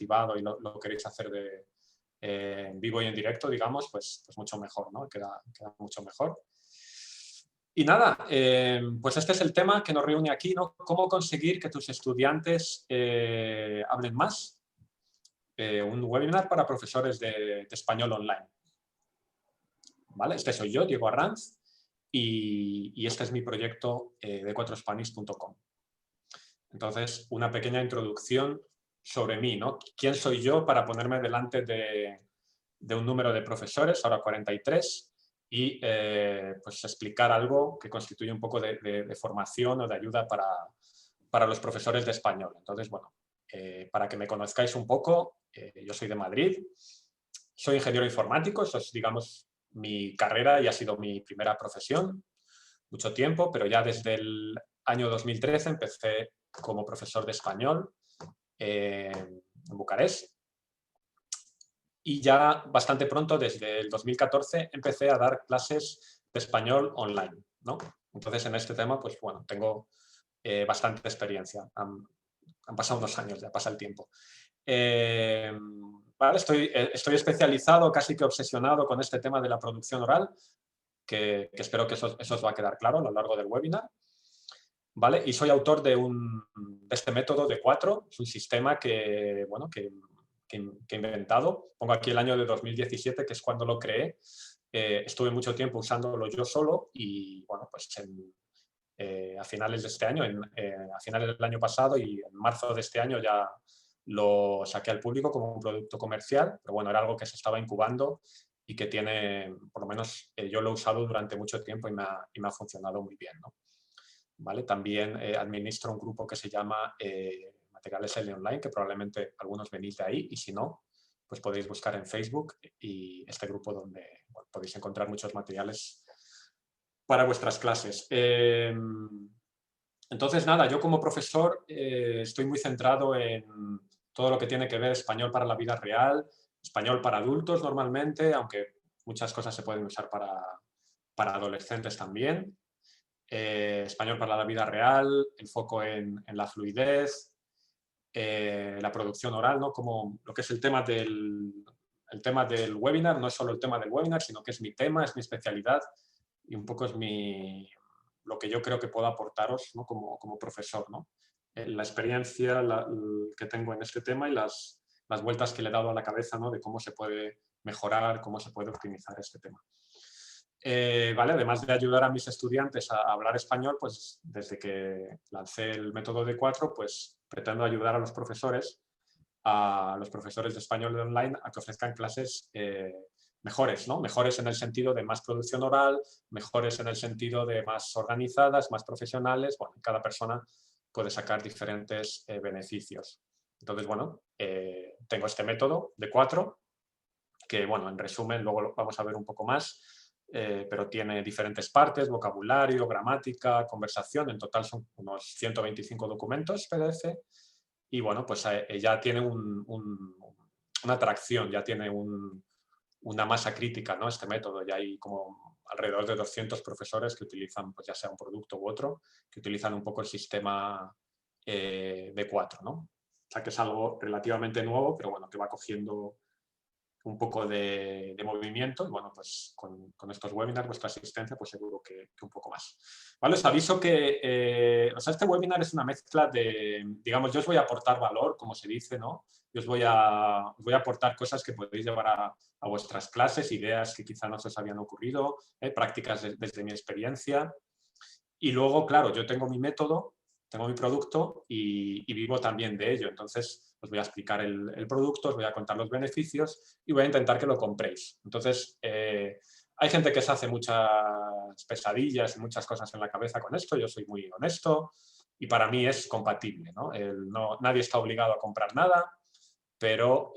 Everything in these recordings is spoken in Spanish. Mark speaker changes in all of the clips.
Speaker 1: activado y lo queréis hacer en vivo y en directo, digamos, pues mucho mejor, ¿no? Queda mucho mejor. Y nada, pues este es el tema que nos reúne aquí, ¿no? Cómo conseguir que tus estudiantes hablen más. Un webinar para profesores de español online. ¿Vale? Este soy yo, Diego Arranz, y este es mi proyecto de 4spanish.com. Entonces, una pequeña introducción sobre mí, ¿no? ¿Quién soy yo para ponerme delante de un número de profesores, ahora 43, y pues explicar algo que constituye un poco de formación o de ayuda para los profesores de español? Entonces, bueno, para que me conozcáis un poco, yo soy de Madrid, soy ingeniero informático, eso es, digamos, mi carrera y ha sido mi primera profesión, mucho tiempo, pero ya desde el año 2013 empecé como profesor de español en Bucarest. Y ya bastante pronto, desde el 2014, empecé a dar clases de español online, ¿no? Entonces, en este tema, pues bueno, tengo bastante experiencia. Han pasado unos años, ya pasa el tiempo. Vale, estoy especializado, casi que obsesionado con este tema de la producción oral, que espero que eso os va a quedar claro a lo largo del webinar. ¿Vale? Y soy autor de este método de 4, es un sistema que he inventado. Pongo aquí el año de 2017, que es cuando lo creé. Estuve mucho tiempo usándolo yo solo y, bueno, pues a finales de este año, a finales del año pasado y en marzo de este año ya lo saqué al público como un producto comercial, pero bueno, era algo que se estaba incubando y que tiene, por lo menos yo lo he usado durante mucho tiempo y me ha funcionado muy bien, ¿no? ¿Vale? También administro un grupo que se llama Materiales L Online, que probablemente algunos venís de ahí, y si no, pues podéis buscar en Facebook y este grupo donde podéis encontrar muchos materiales para vuestras clases. Entonces, nada, yo como profesor estoy muy centrado en todo lo que tiene que ver español para la vida real, español para adultos normalmente, aunque muchas cosas se pueden usar para adolescentes también. Español para la vida real, enfoco en la fluidez, la producción oral, ¿no? Como lo que es el tema del webinar, no es solo el tema del webinar, sino que es mi tema, es mi especialidad y un poco es lo que yo creo que puedo aportaros, ¿no? como profesor, ¿no? La experiencia que tengo en este tema y las vueltas que le he dado a la cabeza, ¿no? De cómo se puede mejorar, cómo se puede optimizar este tema. Vale, además de ayudar a mis estudiantes a hablar español, pues desde que lancé el método D4, pues pretendo ayudar a los profesores de español de online a que ofrezcan clases mejores, ¿no? Mejores en el sentido de más producción oral, mejores en el sentido de más organizadas, más profesionales. Bueno, cada persona puede sacar diferentes beneficios. Entonces, bueno, tengo este método D4, que, bueno, en resumen, luego lo vamos a ver un poco más, pero tiene diferentes partes, vocabulario, gramática, conversación. En total son unos 125 documentos PDF. Y bueno, pues ya tiene una atracción, ya tiene una masa crítica, ¿no? Este método. Ya hay como alrededor de 200 profesores que utilizan, pues ya sea un producto u otro, que utilizan un poco el sistema D4, ¿no? O sea que es algo relativamente nuevo, pero bueno, que va cogiendo un poco de movimiento y bueno, pues con estos webinars, vuestra asistencia, pues seguro que un poco más. Vale, os aviso que este webinar es una mezcla de, digamos, yo os voy a aportar valor, como se dice, ¿no? Yo os voy a aportar cosas que podéis llevar a vuestras clases, ideas que quizá no se os habían ocurrido, prácticas desde mi experiencia. Y luego, claro, yo tengo mi método, tengo mi producto y vivo también de ello. Entonces, os voy a explicar el producto, os voy a contar los beneficios y voy a intentar que lo compréis. Entonces, hay gente que se hace muchas pesadillas y muchas cosas en la cabeza con esto. Yo soy muy honesto y para mí es compatible, ¿no? Nadie está obligado a comprar nada, pero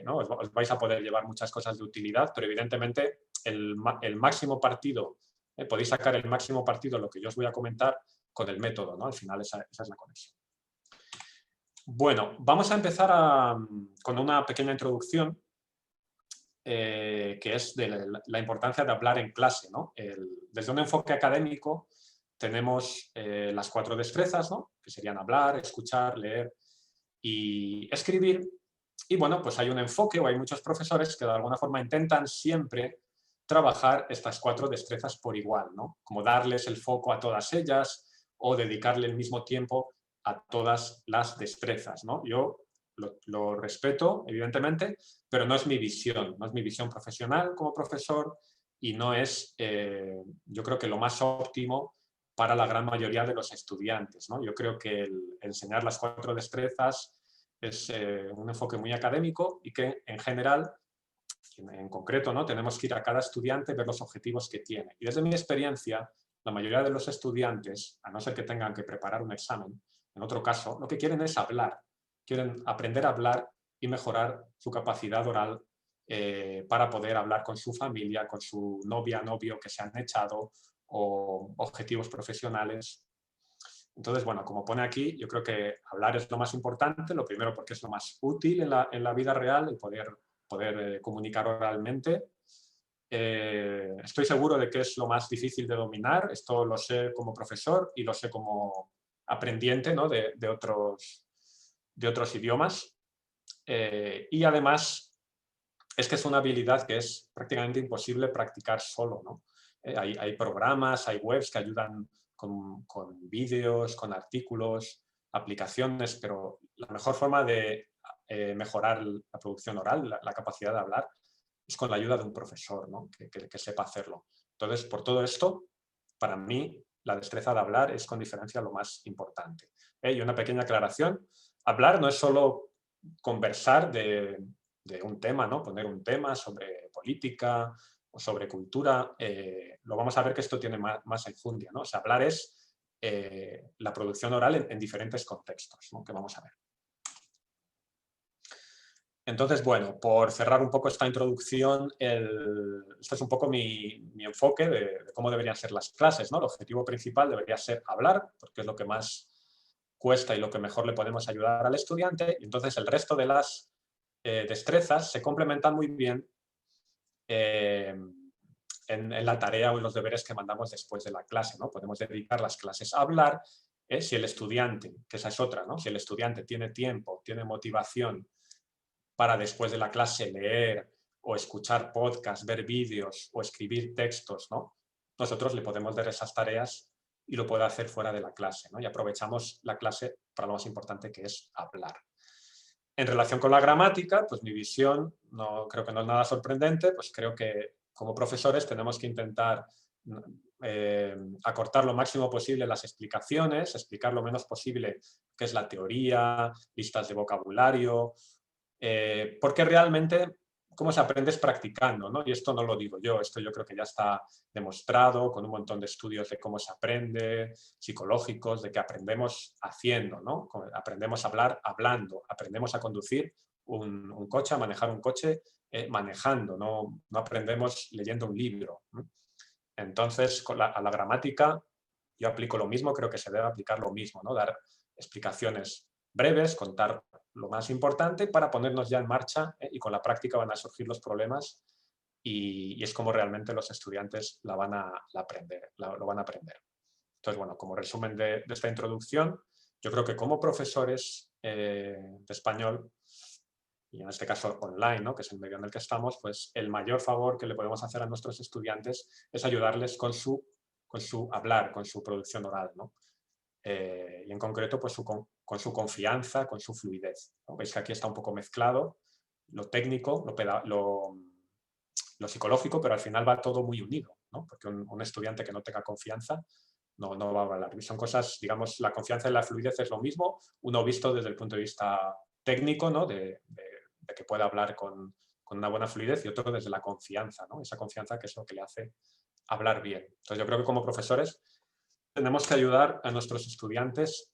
Speaker 1: ¿no? os vais a poder llevar muchas cosas de utilidad, pero evidentemente el máximo partido, podéis sacar el máximo partido lo que yo os voy a comentar con el método, ¿no? Al final esa es la conexión. Bueno, vamos a empezar con una pequeña introducción que es de la importancia de hablar en clase, ¿no? Desde un enfoque académico tenemos las 4 destrezas, ¿no? Que serían hablar, escuchar, leer y escribir. Y bueno, pues hay un enfoque o hay muchos profesores que de alguna forma intentan siempre trabajar estas 4 destrezas por igual, ¿no? Como darles el foco a todas ellas o dedicarle el mismo tiempo a todas las destrezas, ¿no? Yo lo respeto, evidentemente, pero no es mi visión, no es mi visión profesional como profesor y no es, yo creo que lo más óptimo para la gran mayoría de los estudiantes, ¿no? Yo creo que el enseñar las 4 destrezas es un enfoque muy académico y que en general, en concreto, ¿no? Tenemos que ir a cada estudiante, ver los objetivos que tiene. Y desde mi experiencia, la mayoría de los estudiantes, a no ser que tengan que preparar un examen, en otro caso, lo que quieren es hablar. Quieren aprender a hablar y mejorar su capacidad oral para poder hablar con su familia, con su novia, novio que se han echado o objetivos profesionales. Entonces, bueno, como pone aquí, yo creo que hablar es lo más importante, lo primero porque es lo más útil en la vida real, el poder comunicar oralmente. Estoy seguro de que es lo más difícil de dominar, esto lo sé como profesor y lo sé como aprendiente, ¿no? de otros idiomas. Y además es que es una habilidad que es prácticamente imposible practicar solo, ¿no? Hay programas, hay webs que ayudan con vídeos, con artículos, aplicaciones, pero la mejor forma de mejorar la producción oral, la capacidad de hablar, es con la ayuda de un profesor, ¿no? que sepa hacerlo. Entonces, por todo esto, para mí, la destreza de hablar es con diferencia lo más importante. Y una pequeña aclaración, hablar no es solo conversar de un tema, ¿no? Poner un tema sobre política o sobre cultura. Lo vamos a ver que esto tiene más enjundia, ¿no? O sea, hablar es la producción oral en diferentes contextos, ¿no? Que vamos a ver. Entonces, bueno, por cerrar un poco esta introducción, este es un poco mi enfoque de cómo deberían ser las clases, ¿no? El objetivo principal debería ser hablar, porque es lo que más cuesta y lo que mejor le podemos ayudar al estudiante. Y entonces el resto de las destrezas se complementan muy bien eh, en la tarea o en los deberes que mandamos después de la clase, ¿no? Podemos dedicar las clases a hablar, si el estudiante, que esa es otra, ¿no? Si el estudiante tiene tiempo, tiene motivación para después de la clase leer o escuchar podcasts, ver vídeos o escribir textos, ¿no? Nosotros le podemos dar esas tareas y lo puede hacer fuera de la clase, ¿no? Y aprovechamos la clase para lo más importante que es hablar. En relación con la gramática, pues mi visión, no, creo que no es nada sorprendente, pues creo que como profesores tenemos que intentar acortar lo máximo posible las explicaciones, explicar lo menos posible qué es la teoría, listas de vocabulario, porque realmente cómo se aprende es practicando, ¿no? Y esto no lo digo yo, esto yo creo que ya está demostrado con un montón de estudios de cómo se aprende, psicológicos, de que aprendemos haciendo, ¿no? Aprendemos a hablar hablando, aprendemos a conducir un coche, a manejar un coche manejando, no aprendemos leyendo un libro, ¿no? Entonces, a la gramática yo aplico lo mismo, creo que se debe aplicar lo mismo, ¿no? Dar explicaciones breves, contar lo más importante para ponernos ya en marcha y con la práctica van a surgir los problemas y es como realmente los estudiantes lo van a aprender. Entonces, bueno, como resumen de esta introducción, yo creo que como profesores de español, y en este caso online, ¿no? Que es el medio en el que estamos, pues el mayor favor que le podemos hacer a nuestros estudiantes es ayudarles con su hablar, con su producción oral, ¿no? Y en concreto pues con su confianza, con su fluidez, ¿no? Veis que aquí está un poco mezclado lo técnico, lo psicológico, pero al final va todo muy unido, ¿no? Porque un estudiante que no tenga confianza no va a hablar. Y son cosas, digamos, la confianza y la fluidez es lo mismo, uno visto desde el punto de vista técnico, ¿no? De que pueda hablar con una buena fluidez y otro desde la confianza, ¿no? Esa confianza que es lo que le hace hablar bien. Entonces yo creo que como profesores tenemos que ayudar a nuestros estudiantes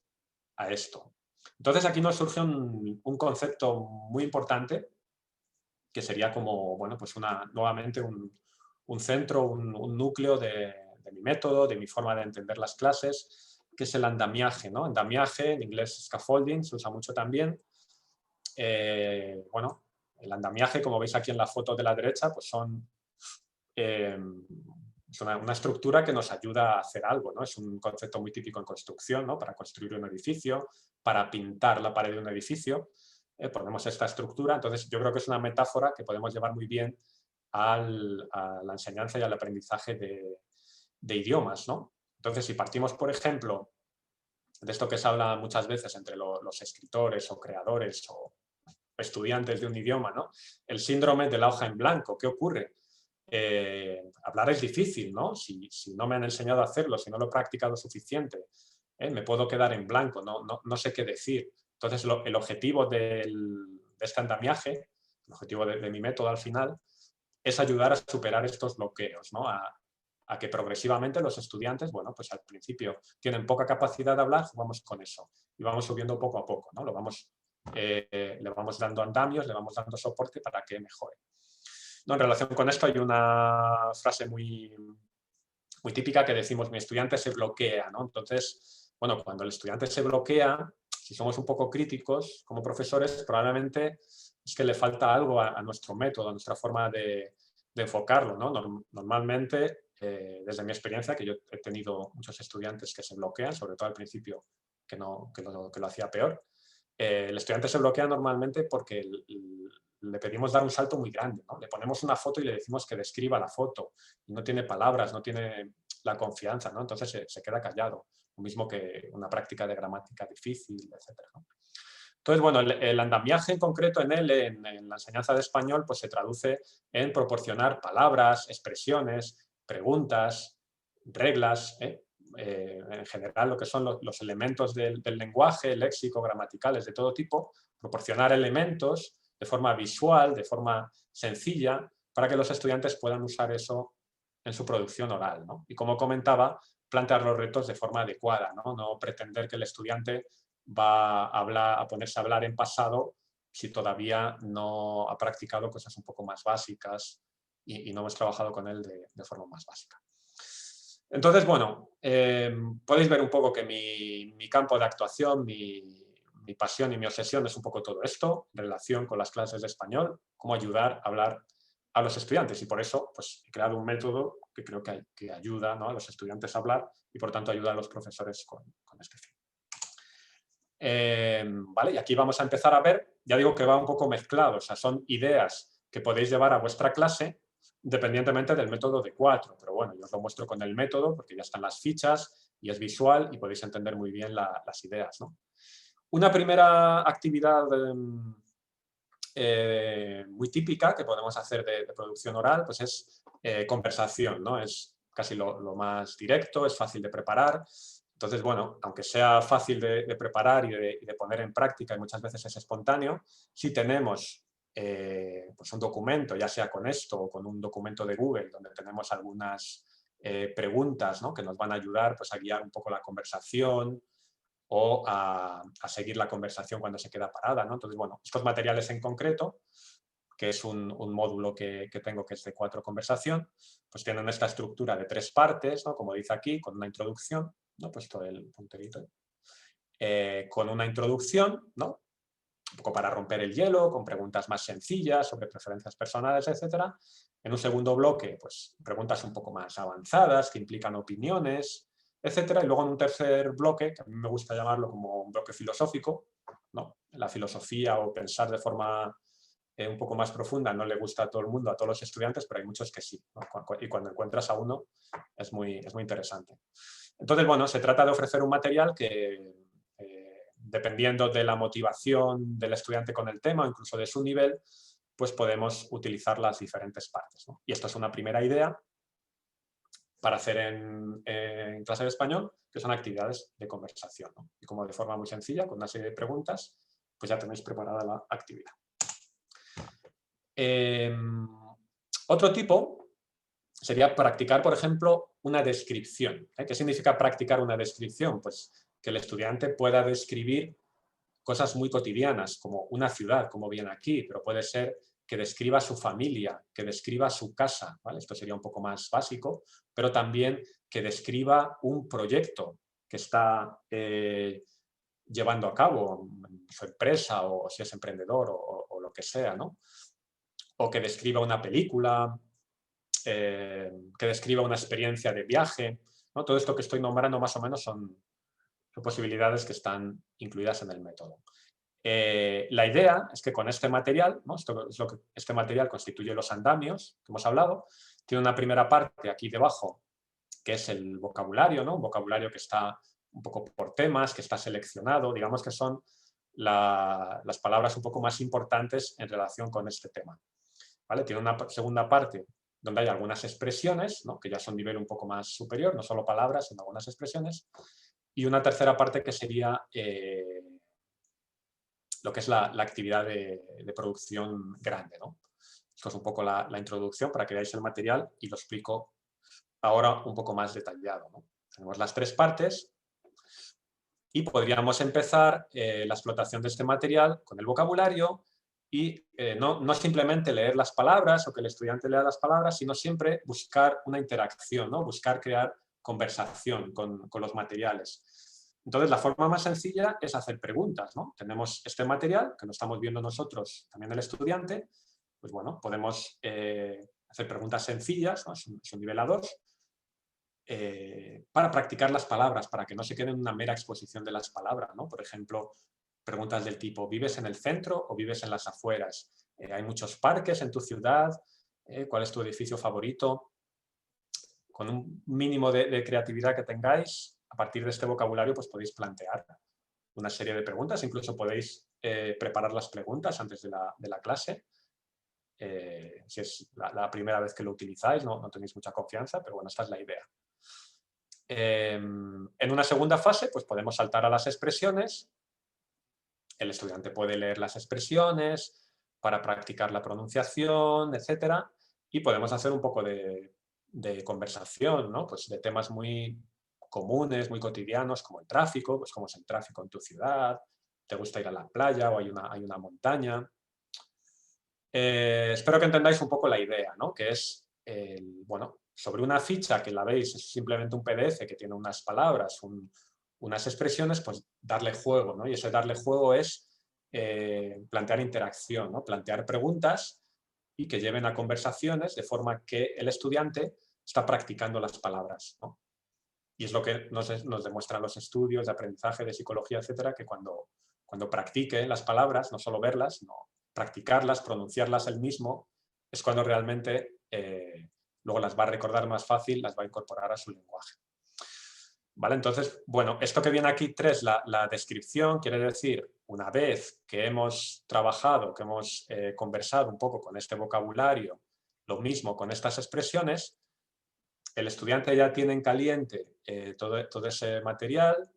Speaker 1: a esto. Entonces aquí nos surge un concepto muy importante que sería como, bueno, pues nuevamente un centro, un núcleo de mi método, de mi forma de entender las clases, que es el andamiaje, ¿no? Andamiaje, en inglés scaffolding, se usa mucho también. Bueno, el andamiaje, como veis aquí en la foto de la derecha, pues es una estructura que nos ayuda a hacer algo, ¿no? Es un concepto muy típico en construcción, ¿no? Para construir un edificio, para pintar la pared de un edificio. ponemos esta estructura. Entonces, yo creo que es una metáfora que podemos llevar muy bien a la enseñanza y al aprendizaje de idiomas, ¿no? Entonces, si partimos, por ejemplo, de esto que se habla muchas veces entre los escritores o creadores o estudiantes de un idioma, ¿no? El síndrome de la hoja en blanco. ¿Qué ocurre? Hablar es difícil, ¿no? Si no me han enseñado a hacerlo, si no lo he practicado suficiente, me puedo quedar en blanco, no sé qué decir. Entonces, el objetivo de este andamiaje, el objetivo de mi método al final, es ayudar a superar estos bloqueos, ¿no? A que progresivamente los estudiantes, bueno, pues al principio tienen poca capacidad de hablar, jugamos con eso y vamos subiendo poco a poco, ¿no? Le vamos dando andamios, le vamos dando soporte para que mejore. No, en relación con esto hay una frase muy típica que decimos, mi estudiante se bloquea, ¿no? Entonces, bueno, cuando el estudiante se bloquea, si somos un poco críticos como profesores, probablemente es que le falta algo a nuestro método, a nuestra forma de enfocarlo, ¿no? Normalmente, desde mi experiencia, que yo he tenido muchos estudiantes que se bloquean, sobre todo al principio, que lo hacía peor, el estudiante se bloquea normalmente porque le pedimos dar un salto muy grande, ¿no? Le ponemos una foto y le decimos que describa la foto. Y no tiene palabras, no tiene la confianza, ¿no? Entonces se queda callado. Lo mismo que una práctica de gramática difícil, etc., ¿no? Entonces, bueno, el andamiaje en concreto en la enseñanza de español, pues se traduce en proporcionar palabras, expresiones, preguntas, reglas, en general lo que son los elementos del lenguaje, léxico, gramaticales de todo tipo, proporcionar elementos de forma visual, de forma sencilla, para que los estudiantes puedan usar eso en su producción oral, ¿no? Y como comentaba, plantear los retos de forma adecuada, ¿no? No pretender que el estudiante va a ponerse a hablar en pasado si todavía no ha practicado cosas un poco más básicas y no hemos trabajado con él de forma más básica. Entonces, bueno, podéis ver un poco que mi campo de actuación, mi pasión y mi obsesión es un poco todo esto, en relación con las clases de español, cómo ayudar a hablar a los estudiantes. Y por eso pues, he creado un método que creo que ayuda, ¿no?, a los estudiantes a hablar y por tanto ayuda a los profesores con este fin. Vale, y aquí vamos a empezar a ver, ya digo que va un poco mezclado, o sea, son ideas que podéis llevar a vuestra clase independientemente del método de 4, pero bueno, yo os lo muestro con el método porque ya están las fichas y es visual y podéis entender muy bien las ideas, ¿no? Una primera actividad muy típica que podemos hacer de producción oral pues es conversación, ¿no? Es casi lo más directo, es fácil de preparar. Entonces, bueno, aunque sea fácil de preparar y de poner en práctica y muchas veces es espontáneo, si tenemos pues un documento, ya sea con esto o con un documento de Google, donde tenemos algunas preguntas, ¿no?, que nos van a ayudar pues, a guiar un poco la conversación o a seguir la conversación cuando se queda parada, ¿no? Entonces, bueno, estos materiales en concreto, que es un módulo que tengo que es de 4 conversación, pues tienen esta estructura de 3 partes, ¿no?, como dice aquí, con una introducción, ¿no?, puesto el punterito, con una introducción, ¿no?, un poco para romper el hielo, con preguntas más sencillas sobre preferencias personales, etc. En un segundo bloque, pues preguntas un poco más avanzadas que implican opiniones, etc. Y luego en un tercer bloque, que a mí me gusta llamarlo como un bloque filosófico, ¿no?, la filosofía o pensar de forma un poco más profunda no le gusta a todo el mundo, a todos los estudiantes, pero hay muchos que sí, ¿no? Y cuando encuentras a uno es muy interesante. Entonces, bueno, se trata de ofrecer un material que, dependiendo de la motivación del estudiante con el tema, incluso de su nivel, pues podemos utilizar las diferentes partes, ¿no? Y esto es una primera idea para hacer en clase de español, que son actividades de conversación, ¿no? Y como de forma muy sencilla, con una serie de preguntas, pues ya tenéis preparada la actividad. Otro tipo sería practicar, por ejemplo, una descripción. ¿Qué significa practicar una descripción? Pues que el estudiante pueda describir cosas muy cotidianas, como una ciudad, como viene aquí, pero puede ser que describa su familia, que describa su casa, ¿vale? Esto sería un poco más básico, pero también que describa un proyecto que está llevando a cabo en su empresa o si es emprendedor o lo que sea, ¿no? O que describa una película, que describa una experiencia de viaje, ¿no? Todo esto que estoy nombrando más o menos son posibilidades que están incluidas en el método. La idea es que con este material, ¿no? Este material constituye los andamios que hemos hablado, tiene una primera parte aquí debajo, que es el vocabulario, ¿no? Un vocabulario que está un poco por temas, que está seleccionado, digamos que son las palabras un poco más importantes en relación con este tema. ¿Vale? Tiene una segunda parte donde hay algunas expresiones, ¿no? Que ya son nivel un poco más superior, no solo palabras, sino algunas expresiones, y una tercera parte que sería lo que es la actividad de producción grande, ¿no? Esto es un poco la introducción para que veáis el material y lo explico ahora un poco más detallado, ¿no? Tenemos las tres partes y podríamos empezar la explotación de este material con el vocabulario y no simplemente leer las palabras o que el estudiante lea las palabras, sino siempre buscar una interacción, ¿no? Buscar crear conversación con los materiales. Entonces, la forma más sencilla es hacer preguntas, ¿no? Tenemos este material, que lo estamos viendo nosotros, también el estudiante, pues bueno, podemos hacer preguntas sencillas, ¿no? Es un nivel A2, para practicar las palabras, para que no se quede en una mera exposición de las palabras, ¿no? Por ejemplo, preguntas del tipo, ¿vives en el centro o vives en las afueras? ¿Hay muchos parques en tu ciudad? ¿Cuál es tu edificio favorito? Con un mínimo de creatividad que tengáis, a partir de este vocabulario pues podéis plantear una serie de preguntas, incluso podéis preparar las preguntas antes de la clase. Si es la primera vez que lo utilizáis, no tenéis mucha confianza, pero bueno, esta es la idea. En una segunda fase, pues podemos saltar a las expresiones. El estudiante puede leer las expresiones para practicar la pronunciación, etcétera, y podemos hacer un poco de conversación, ¿no? Pues de temas muy comunes, muy cotidianos, como el tráfico, pues cómo es el tráfico en tu ciudad, te gusta ir a la playa o hay una montaña. Espero que entendáis un poco la idea, ¿no? Que es, bueno, sobre una ficha que la veis, es simplemente un PDF que tiene unas palabras, unas expresiones, pues darle juego, ¿no? Y ese darle juego es plantear interacción, ¿no? Plantear preguntas y que lleven a conversaciones de forma que el estudiante está practicando las palabras, ¿no? Y es lo que nos demuestran los estudios de aprendizaje, de psicología, etcétera, que cuando practique las palabras, no solo verlas, sino practicarlas, pronunciarlas él mismo, es cuando realmente luego las va a recordar más fácil, las va a incorporar a su lenguaje. ¿Vale? Entonces, bueno, esto que viene aquí 3, la descripción, quiere decir, una vez que hemos trabajado, que hemos conversado un poco con este vocabulario, lo mismo con estas expresiones, el estudiante ya tiene en caliente todo ese material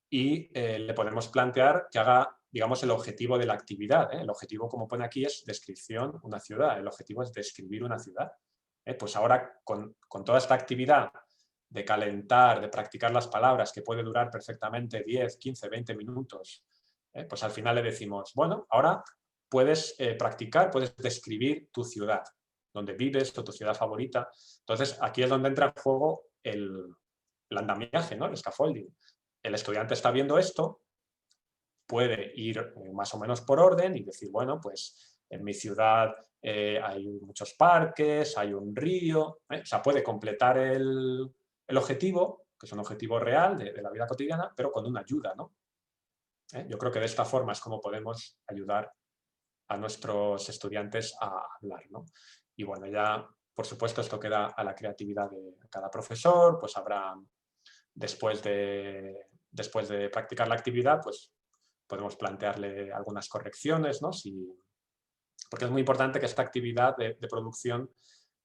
Speaker 1: y le podemos plantear que haga, digamos, el objetivo de la actividad. El objetivo, como pone aquí, es descripción, una ciudad. El objetivo es describir una ciudad. Pues ahora, con toda esta actividad de calentar, de practicar las palabras, que puede durar perfectamente 10, 15, 20 minutos, pues al final le decimos, bueno, ahora puedes practicar, puedes describir tu ciudad, donde vives o tu ciudad favorita. Entonces, aquí es donde entra en juego el andamiaje, ¿no? El scaffolding. El estudiante está viendo esto, puede ir más o menos por orden y decir, bueno, pues en mi ciudad hay muchos parques, hay un río, o sea, puede completar el objetivo, que es un objetivo real de la vida cotidiana, pero con una ayuda, ¿no? Yo creo que de esta forma es como podemos ayudar a nuestros estudiantes a hablar, ¿no? Y bueno, ya, por supuesto, esto queda a la creatividad de cada profesor, pues habrá, después de practicar la actividad, pues podemos plantearle algunas correcciones, ¿no? Porque es muy importante que esta actividad de producción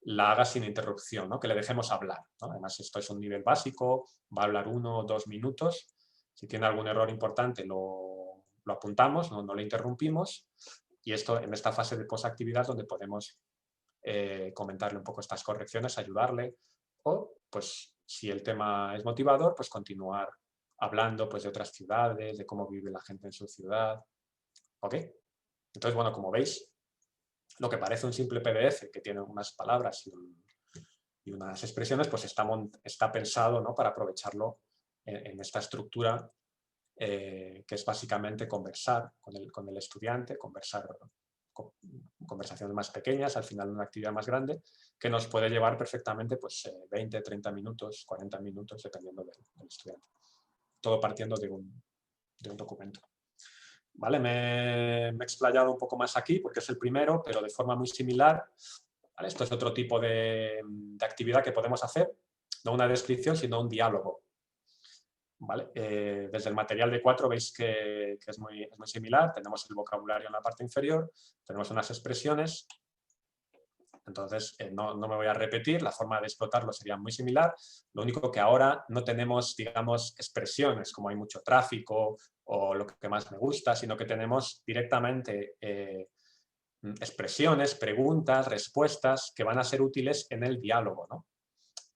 Speaker 1: la haga sin interrupción, ¿no? Que le dejemos hablar, ¿no? Además, esto es un nivel básico, va a hablar 1 o 2 minutos. Si tiene algún error importante, lo apuntamos, no le interrumpimos. Y esto en esta fase de posactividad donde podemos comentarle un poco estas correcciones, ayudarle. O, pues, si el tema es motivador, pues continuar hablando pues, de otras ciudades, de cómo vive la gente en su ciudad. ¿Ok? Entonces, bueno, como veis, lo que parece un simple PDF que tiene unas palabras y unas expresiones, pues está pensado, ¿no? Para aprovecharlo en esta estructura que es básicamente conversar con el estudiante, conversaciones más pequeñas, al final una actividad más grande, que nos puede llevar perfectamente pues, 20, 30 minutos, 40 minutos, dependiendo del estudiante. Todo partiendo de un documento. ¿vale? Me he explayado un poco más aquí porque es el primero, pero de forma muy similar. ¿Vale? Esto es otro tipo de actividad que podemos hacer, no una descripción, sino un diálogo. ¿Vale? Desde el material de 4 veis que es muy similar. Tenemos el vocabulario en la parte inferior, tenemos unas expresiones. Entonces, no me voy a repetir, la forma de explotarlo sería muy similar. Lo único que ahora no tenemos, digamos, expresiones, como hay mucho tráfico o lo que más me gusta, sino que tenemos directamente expresiones, preguntas, respuestas que van a ser útiles en el diálogo, ¿no?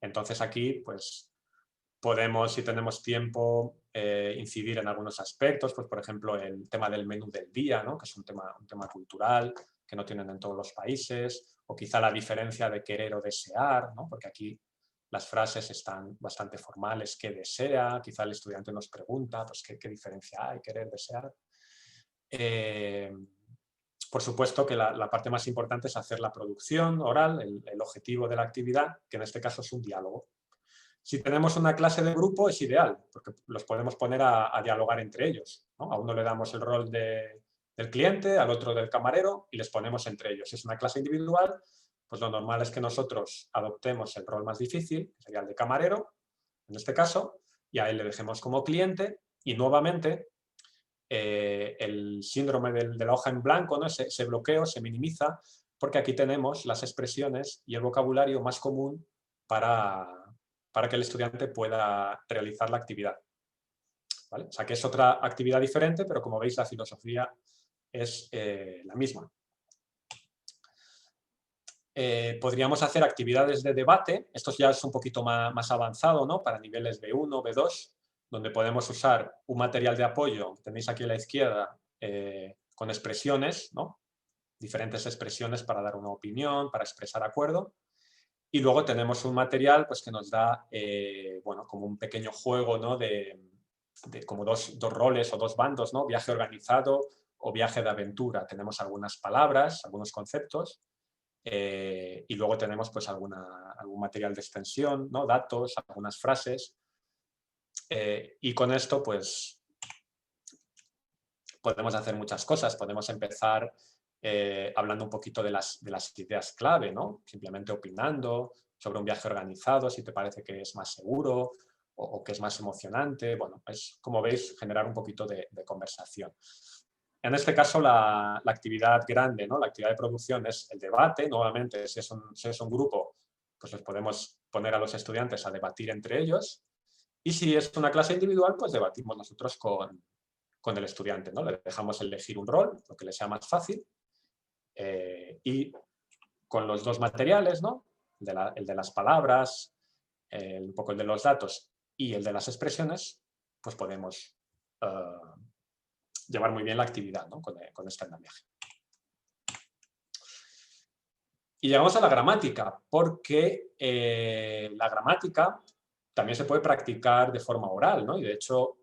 Speaker 1: Entonces aquí, pues, podemos, si tenemos tiempo, incidir en algunos aspectos, pues, por ejemplo, el tema del menú del día, ¿no? Que es un tema cultural que no tienen en todos los países, o quizá la diferencia de querer o desear, ¿no? Porque aquí las frases están bastante formales, ¿qué desea? Quizá el estudiante nos pregunta, pues, ¿qué diferencia hay, querer, desear? Por supuesto que la parte más importante es hacer la producción oral, el objetivo de la actividad, que en este caso es un diálogo. Si tenemos una clase de grupo es ideal, porque los podemos poner a dialogar entre ellos, ¿no? A uno le damos el rol del cliente, al otro del camarero y les ponemos entre ellos. Si es una clase individual, pues lo normal es que nosotros adoptemos el rol más difícil, que sería el de camarero, en este caso, y a él le dejemos como cliente y nuevamente el síndrome de la hoja en blanco, ¿no? ese bloqueo se minimiza porque aquí tenemos las expresiones y el vocabulario más común para que el estudiante pueda realizar la actividad. ¿Vale? O sea que es otra actividad diferente, pero como veis la filosofía es la misma. Podríamos hacer actividades de debate, esto ya es un poquito más avanzado, ¿no? Para niveles B1, B2, donde podemos usar un material de apoyo, tenéis aquí a la izquierda, con expresiones, ¿no? Diferentes expresiones para dar una opinión, para expresar acuerdo. Y luego tenemos un material pues, que nos da, bueno, como un pequeño juego, ¿no? de como dos roles o dos bandos, ¿no? Viaje organizado o viaje de aventura. Tenemos algunas palabras, algunos conceptos, y luego tenemos pues algún material de extensión, ¿no? Datos, algunas frases, y con esto pues podemos hacer muchas cosas. Podemos empezar hablando un poquito de las ideas clave, ¿no? Simplemente opinando sobre un viaje organizado, si te parece que es más seguro o que es más emocionante. Bueno, es, como veis, generar un poquito de conversación. En este caso, la actividad grande, ¿no? La actividad de producción es el debate. Nuevamente, si es un grupo, pues les podemos poner a los estudiantes a debatir entre ellos. Y si es una clase individual, pues debatimos nosotros con el estudiante, ¿no? Le dejamos elegir un rol, lo que le sea más fácil, y con los dos materiales, ¿no? El de las palabras, un poco el de los datos y el de las expresiones, pues podemos llevar muy bien la actividad, ¿no? con este andamiaje. Y llegamos a la gramática, porque la gramática también se puede practicar de forma oral, ¿no? Y de hecho,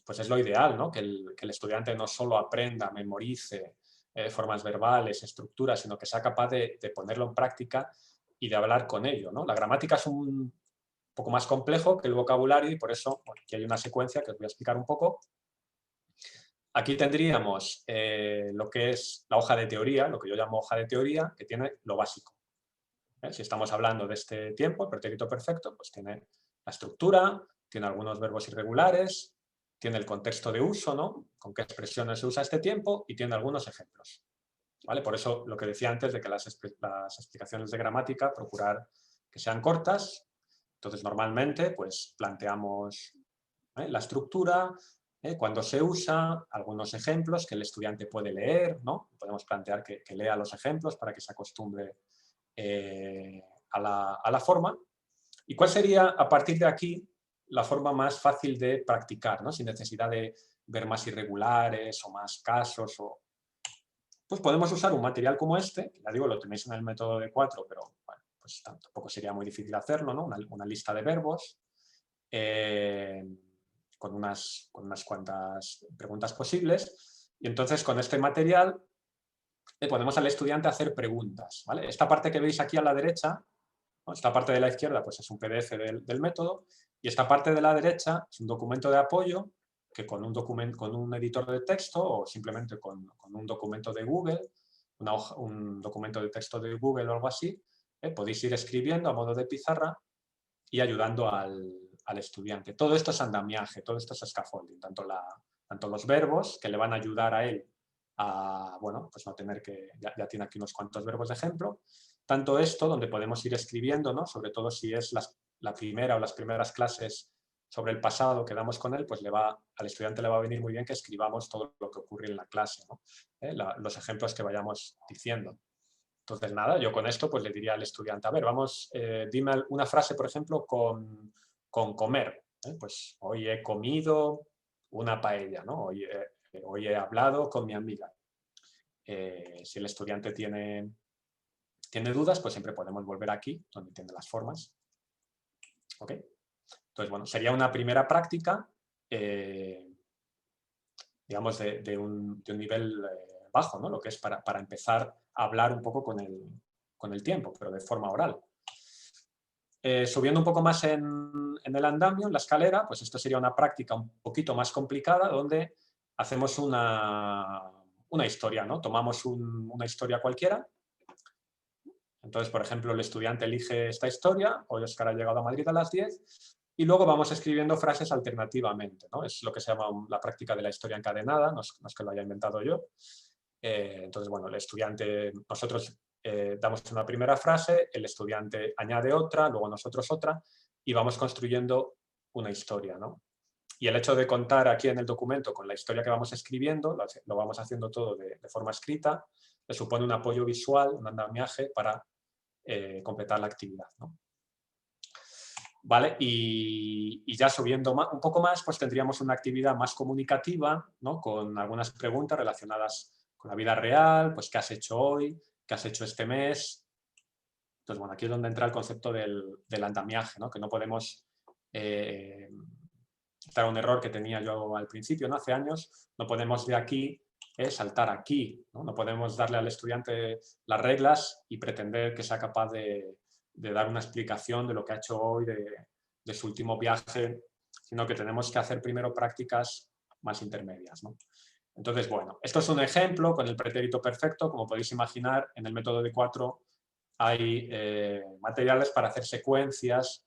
Speaker 1: pues es lo ideal, ¿no? Que el estudiante no solo aprenda, memorice formas verbales, estructuras, sino que sea capaz de ponerlo en práctica y de hablar con ello, ¿no? La gramática es un poco más complejo que el vocabulario y por eso bueno, aquí hay una secuencia que os voy a explicar un poco. Aquí tendríamos lo que es la hoja de teoría, lo que yo llamo hoja de teoría, que tiene lo básico. Si estamos hablando de este tiempo, el pretérito perfecto, pues tiene la estructura, tiene algunos verbos irregulares, tiene el contexto de uso, ¿no? Con qué expresiones se usa este tiempo y tiene algunos ejemplos. ¿Vale? Por eso lo que decía antes de que las explicaciones de gramática, procurar que sean cortas. Entonces, normalmente, pues planteamos la estructura, cuándo se usa, algunos ejemplos que el estudiante puede leer, ¿no? Podemos plantear que lea los ejemplos para que se acostumbre a la forma. ¿Y cuál sería, a partir de aquí, la forma más fácil de practicar, ¿no? Sin necesidad de ver más irregulares o más casos? Pues podemos usar un material como este, que ya digo, lo tenéis en el método de 4, pero bueno, pues tampoco sería muy difícil hacerlo, ¿no? Una lista de verbos con unas cuantas preguntas posibles. Y entonces, con este material, le ponemos al estudiante a hacer preguntas, ¿vale? Esta parte que veis aquí a la derecha, ¿no? Esta parte de la izquierda pues es un PDF del método y esta parte de la derecha es un documento de apoyo que con un documento, con un editor de texto o simplemente con un documento de Google, un documento de texto de Google o algo así, podéis ir escribiendo a modo de pizarra y ayudando al estudiante. Todo esto es andamiaje, todo esto es scaffolding, tanto los verbos que le van a ayudar a él a, bueno, pues no tener que, ya tiene aquí unos cuantos verbos de ejemplo, tanto esto donde podemos ir escribiendo, ¿no? Sobre todo si es la primera o las primeras clases sobre el pasado que damos con él, pues al estudiante le va a venir muy bien que escribamos todo lo que ocurre en la clase, ¿no? Los ejemplos que vayamos diciendo. Entonces, nada, yo con esto pues le diría al estudiante, a ver, vamos, dime una frase, por ejemplo, con comer. Pues hoy he comido una paella, ¿no? Hoy he hablado con mi amiga. Si el estudiante tiene dudas, pues siempre podemos volver aquí, donde tiene las formas. ¿Ok? Entonces, bueno, sería una primera práctica, digamos, de un nivel bajo, ¿no? Lo que es para empezar a hablar un poco con el tiempo, pero de forma oral. Subiendo un poco más en el andamio, en la escalera, pues esto sería una práctica un poquito más complicada donde hacemos una historia, ¿no? Tomamos una historia cualquiera. Entonces, por ejemplo, el estudiante elige esta historia, hoy Óscar ha llegado a Madrid a las 10, y luego vamos escribiendo frases alternativamente, ¿no? Es lo que se llama la práctica de la historia encadenada, no es que lo haya inventado yo. Entonces, bueno, el estudiante, nosotros damos una primera frase, el estudiante añade otra, luego nosotros otra, y vamos construyendo una historia, ¿no? Y el hecho de contar aquí en el documento con la historia que vamos escribiendo, lo vamos haciendo todo de forma escrita, le supone un apoyo visual, un andamiaje para completar la actividad, ¿no? ¿Vale? Y ya subiendo un poco más, pues tendríamos una actividad más comunicativa, ¿no? Con algunas preguntas relacionadas con la vida real, pues qué has hecho hoy, qué has hecho este mes. Entonces, bueno, aquí es donde entra el concepto del andamiaje, ¿no? Que no podemos dar un error que tenía yo al principio, ¿no? Hace años, no podemos de aquí saltar aquí, ¿no? No podemos darle al estudiante las reglas y pretender que sea capaz de dar una explicación de lo que ha hecho hoy, de su último viaje, sino que tenemos que hacer primero prácticas más intermedias, ¿no? Entonces, bueno, esto es un ejemplo con el pretérito perfecto. Como podéis imaginar, en el método de 4 hay materiales para hacer secuencias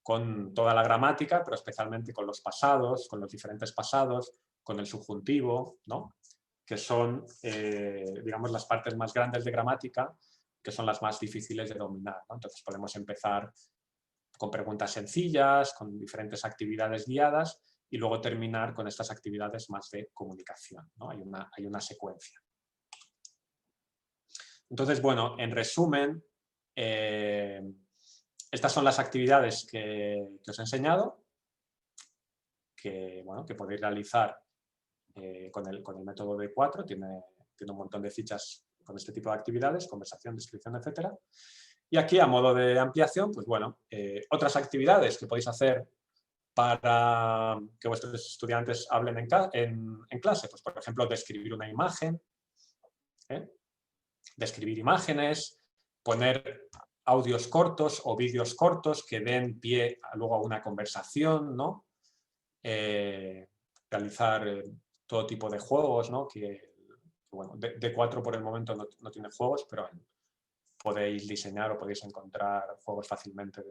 Speaker 1: con toda la gramática, pero especialmente con los pasados, con los diferentes pasados, con el subjuntivo, ¿no? Que son, digamos, las partes más grandes de gramática, que son las más difíciles de dominar, ¿no? Entonces podemos empezar con preguntas sencillas, con diferentes actividades guiadas y luego terminar con estas actividades más de comunicación, ¿no? Hay una secuencia. Entonces, bueno, en resumen, estas son las actividades que os he enseñado, que podéis realizar con el método de 4, tiene un montón de fichas con este tipo de actividades, conversación, descripción, etc. Y aquí, a modo de ampliación, pues bueno, otras actividades que podéis hacer para que vuestros estudiantes hablen en clase, pues por ejemplo, describir una imagen, describir imágenes, poner audios cortos o vídeos cortos que den pie luego a una conversación, ¿no? Realizar todo tipo de juegos, ¿no? Bueno, D4 por el momento no tiene juegos, pero podéis diseñar o podéis encontrar juegos fácilmente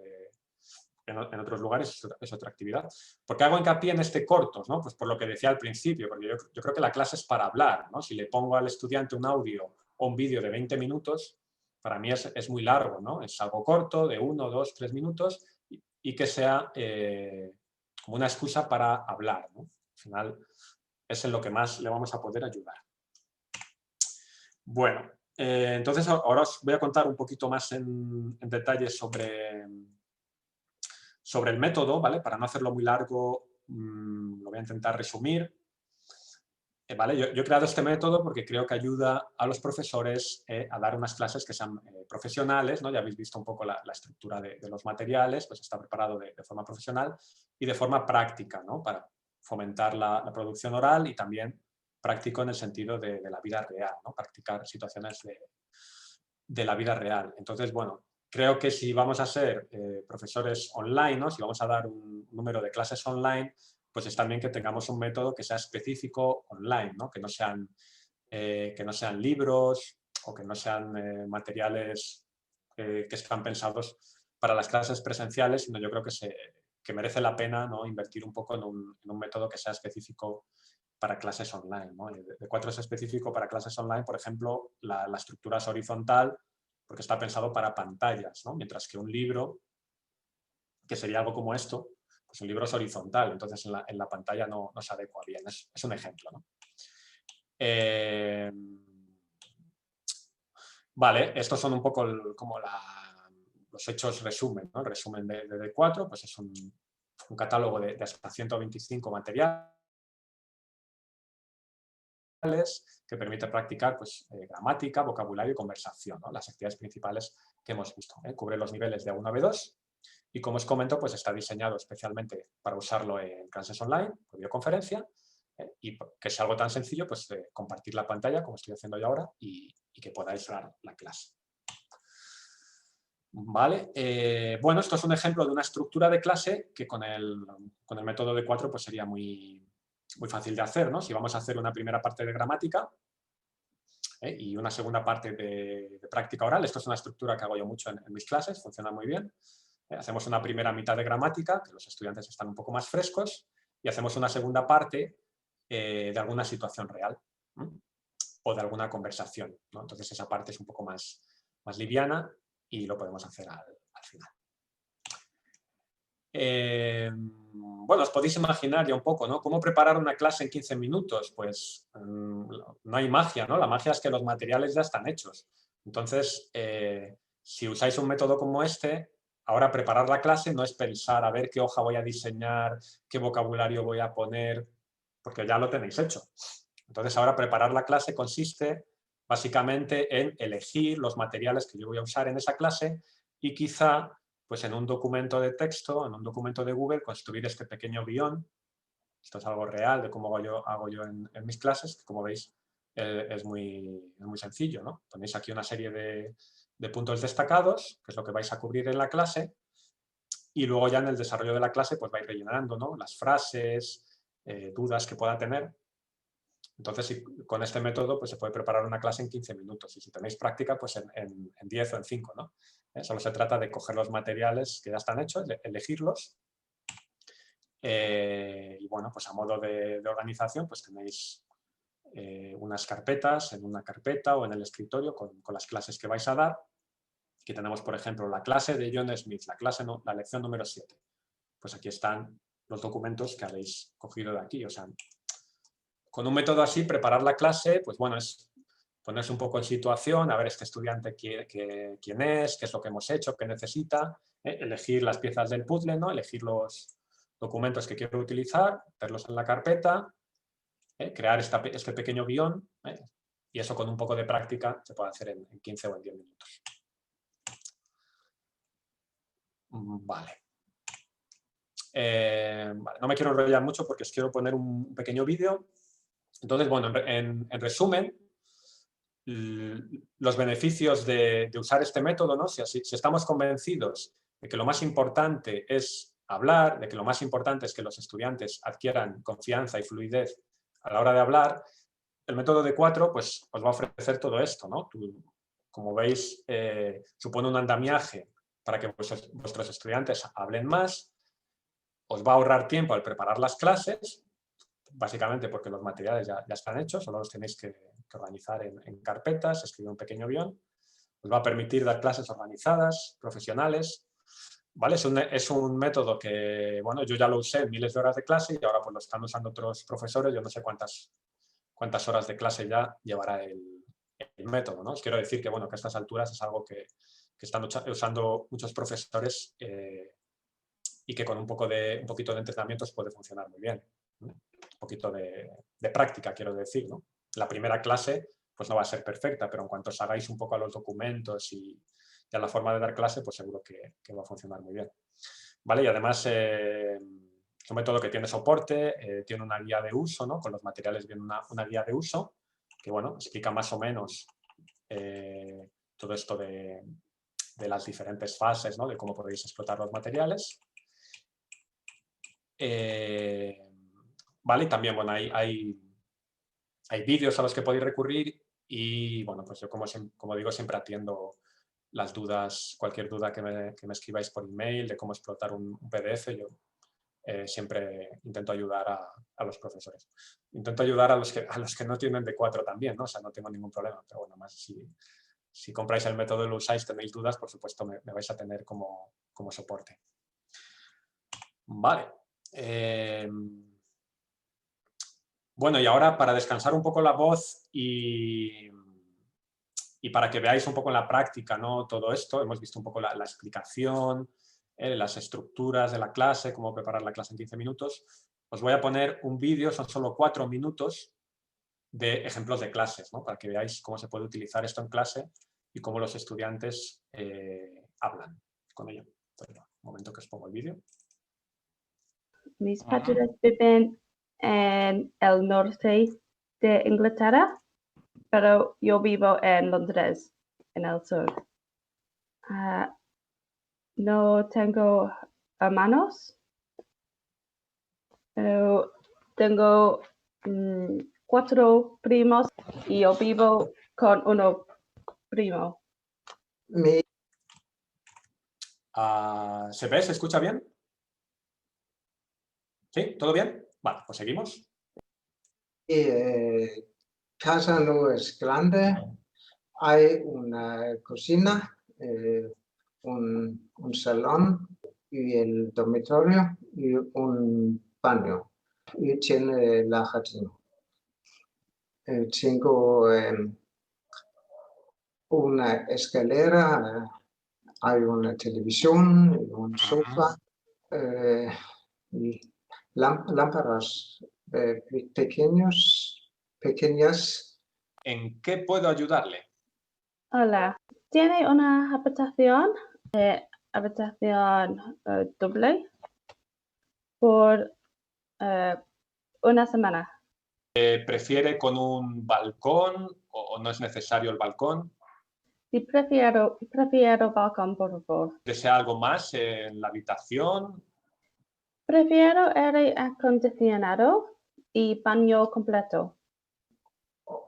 Speaker 1: en otros lugares, es otra actividad. ¿Por qué hago hincapié en este cortos, ¿no? Pues por lo que decía al principio, porque yo creo que la clase es para hablar, ¿no? Si le pongo al estudiante un audio o un vídeo de 20 minutos, para mí es muy largo, ¿no? Es algo corto, de 1, 2, 3 minutos, y que sea como una excusa para hablar, ¿no? Al final es en lo que más le vamos a poder ayudar. Bueno, entonces ahora os voy a contar un poquito más en detalle sobre el método, ¿vale? Para no hacerlo muy largo, lo voy a intentar resumir. ¿Vale? Yo he creado este método porque creo que ayuda a los profesores a dar unas clases que sean profesionales, ¿no? Ya habéis visto un poco la estructura de los materiales, pues está preparado de forma profesional y de forma práctica, ¿no? Para fomentar la producción oral y también práctico en el sentido de la vida real, ¿no? Practicar situaciones de la vida real. Entonces, bueno, creo que si vamos a ser profesores online, ¿no? Si vamos a dar un número de clases online, pues es también que tengamos un método que sea específico online, ¿no? Que no sean libros o que no sean materiales que están pensados para las clases presenciales, sino yo creo que merece la pena, ¿no? Invertir un poco en un método que sea específico para clases online, ¿no? De 4 es específico para clases online, por ejemplo, la estructura es horizontal porque está pensado para pantallas, ¿no? Mientras que un libro, que sería algo como esto, pues un libro es horizontal, entonces en la pantalla no se adecua bien. Es un ejemplo, ¿no? Vale, estos son un poco como los hechos resumen, ¿no? El resumen de D4, pues es un catálogo de hasta 125 materiales que permite practicar pues, gramática, vocabulario y conversación, ¿no? Las actividades principales que hemos visto. Cubre los niveles de A1 a B2 y, como os comento, pues está diseñado especialmente para usarlo en clases online, por videoconferencia, y que es algo tan sencillo, pues compartir la pantalla, como estoy haciendo yo ahora, y que podáis dar la clase. Vale, bueno, esto es un ejemplo de una estructura de clase que con el método D4 pues sería muy fácil de hacer, ¿no? Si vamos a hacer una primera parte de gramática y una segunda parte de práctica oral, esto es una estructura que hago yo mucho en mis clases, funciona muy bien. Hacemos una primera mitad de gramática, que los estudiantes están un poco más frescos, y hacemos una segunda parte de alguna situación real o de alguna conversación, ¿no? Entonces esa parte es un poco más liviana y lo podemos hacer al final. Bueno, os podéis imaginar ya un poco, ¿no? ¿Cómo preparar una clase en 15 minutos? Pues no hay magia, ¿no? La magia es que los materiales ya están hechos. Entonces, si usáis un método como este, ahora preparar la clase no es pensar a ver qué hoja voy a diseñar, qué vocabulario voy a poner, porque ya lo tenéis hecho. Entonces, ahora preparar la clase consiste básicamente en elegir los materiales que yo voy a usar en esa clase y quizá pues en un documento de texto, en un documento de Google, construir este pequeño guión. Esto es algo real de cómo hago yo en mis clases, que como veis es muy sencillo, ¿no? Tenéis aquí una serie de puntos destacados, que es lo que vais a cubrir en la clase, y luego ya en el desarrollo de la clase pues vais rellenando, ¿no? Las frases, dudas que pueda tener. Entonces, con este método pues, se puede preparar una clase en 15 minutos y si tenéis práctica, pues en 10 o en 5, ¿no? Solo se trata de coger los materiales que ya están hechos, elegirlos y, bueno, pues a modo de organización, pues tenéis unas carpetas en una carpeta o en el escritorio con las clases que vais a dar. Aquí tenemos, por ejemplo, la clase de John Smith, la lección número 7. Pues aquí están los documentos que habéis cogido de aquí, o sea, con un método así, preparar la clase, pues bueno, es ponerse un poco en situación, a ver este estudiante quién es, qué es lo que hemos hecho, qué necesita, elegir las piezas del puzzle, ¿no? Elegir los documentos que quiero utilizar, meterlos en la carpeta, crear este pequeño guión, y eso con un poco de práctica se puede hacer en 15 o en 10 minutos. Vale. Vale. No me quiero enrollar mucho porque os quiero poner un pequeño vídeo. Entonces, bueno, en resumen, los beneficios de usar este método, ¿no? Si estamos convencidos de que lo más importante es hablar, de que lo más importante es que los estudiantes adquieran confianza y fluidez a la hora de hablar, el método D4 pues, os va a ofrecer todo esto, ¿no? Como veis, supone un andamiaje para que vuestros estudiantes hablen más, os va a ahorrar tiempo al preparar las clases, básicamente porque los materiales ya están hechos, solo los tenéis que organizar en carpetas, escribir un pequeño guión. Os va a permitir dar clases organizadas, profesionales. ¿Vale? Es un método que, bueno, yo ya lo usé en miles de horas de clase y ahora pues lo están usando otros profesores. Yo no sé cuántas horas de clase ya llevará el método, ¿no? Os quiero decir que, bueno, que a estas alturas es algo que están usando muchos profesores y que con un poquito de entrenamiento puede funcionar muy bien. Un poquito de práctica, quiero decir, ¿no? La primera clase pues no va a ser perfecta, pero en cuanto os hagáis un poco a los documentos y a la forma de dar clase, pues seguro que va a funcionar muy bien. ¿Vale? Y además es un método que tiene soporte, tiene una guía de uso, ¿no? Con los materiales viene una guía de uso que, bueno, explica más o menos todo esto de las diferentes fases, ¿no? De cómo podéis explotar los materiales. ¿vale? Y también, bueno, hay vídeos a los que podéis recurrir y, bueno, pues yo como digo, siempre atiendo las dudas, cualquier duda que me escribáis por email de cómo explotar un PDF, yo siempre intento ayudar a los profesores. Intento ayudar a los que no tienen D4 también, ¿no? O sea, no tengo ningún problema, pero bueno, más si compráis el método y lo usáis, tenéis dudas, por supuesto me vais a tener como soporte. Vale. Bueno, y ahora para descansar un poco la voz y para que veáis un poco en la práctica, ¿no? Todo esto, hemos visto un poco la explicación, las estructuras de la clase, cómo preparar la clase en 15 minutos. Os voy a poner un vídeo, son solo 4 minutos de ejemplos de clases, ¿no? Para que veáis cómo se puede utilizar esto en clase y cómo los estudiantes hablan con ello. Entonces, un momento que os pongo el vídeo.
Speaker 2: Mis padres viven en el norte de Inglaterra, pero yo vivo en Londres, en el sur. No tengo hermanos, pero tengo 4 primos y yo vivo con uno primo.
Speaker 1: ¿Se ve? ¿Se escucha bien? ¿Sí? ¿Todo bien? Vale, pues seguimos.
Speaker 3: Casa no es grande, hay una cocina, un salón y el dormitorio y un baño y tiene la jardín. Tengo una escalera, hay una televisión, un sofá, y lámparas pequeñas.
Speaker 1: ¿En qué puedo ayudarle?
Speaker 2: Hola, ¿tiene una habitación doble por una semana?
Speaker 1: ¿Prefiere con un balcón o no es necesario el balcón?
Speaker 2: Sí, prefiero balcón, por favor.
Speaker 1: ¿Desea algo más en la habitación?
Speaker 2: Prefiero aire acondicionado y baño completo.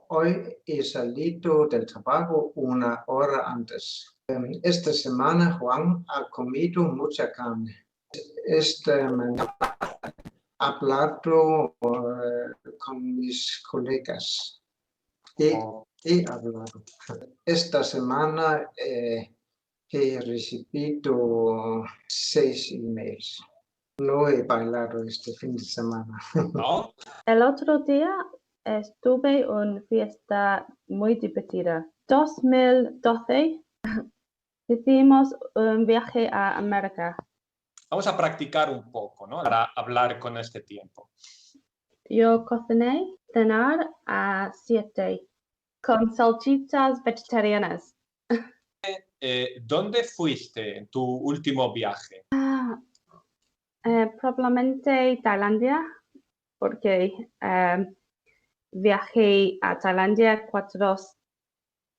Speaker 3: Hoy he salido del trabajo una hora antes. Esta semana Juan ha comido mucha carne. Esta mañana he hablado con mis colegas. He hablado. Esta semana he recibido 6 emails. No he bailado este fin de semana.
Speaker 1: ¿No?
Speaker 2: El otro día estuve en una fiesta muy divertida. 2012 hicimos un viaje a América.
Speaker 1: Vamos a practicar un poco, ¿no? Para hablar con este tiempo.
Speaker 2: Yo cociné cenar a 7 con salchichas vegetarianas.
Speaker 1: ¿Dónde fuiste en tu último viaje?
Speaker 2: Probablemente Tailandia, porque viajé a Tailandia 4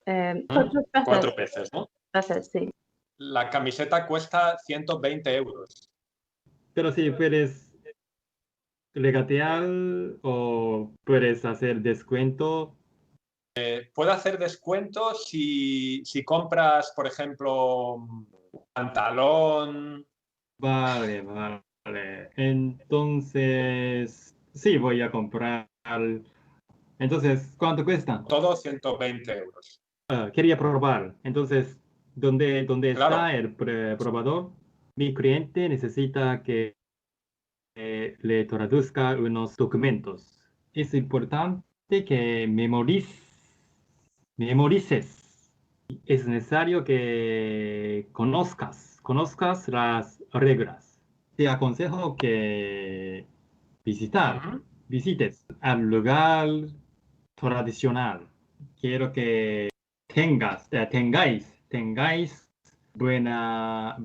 Speaker 2: veces.
Speaker 1: 4 veces, ¿no?
Speaker 2: Veces, sí.
Speaker 1: La camiseta cuesta 120 euros.
Speaker 4: Pero sí, puedes regatear o puedes hacer descuento.
Speaker 1: Puedo hacer descuentos si compras, por ejemplo, un pantalón.
Speaker 4: Vale, vale. Entonces, sí, voy a comprar. Entonces, ¿cuánto cuesta?
Speaker 1: Todo 120 euros.
Speaker 4: Quería probar. Entonces, ¿dónde
Speaker 1: Claro.
Speaker 4: está el probador? Mi cliente necesita que le traduzca unos documentos. Es importante que memorices. Es necesario que conozcas las reglas. Te aconsejo que visites al lugar tradicional. Quiero que tengáis buena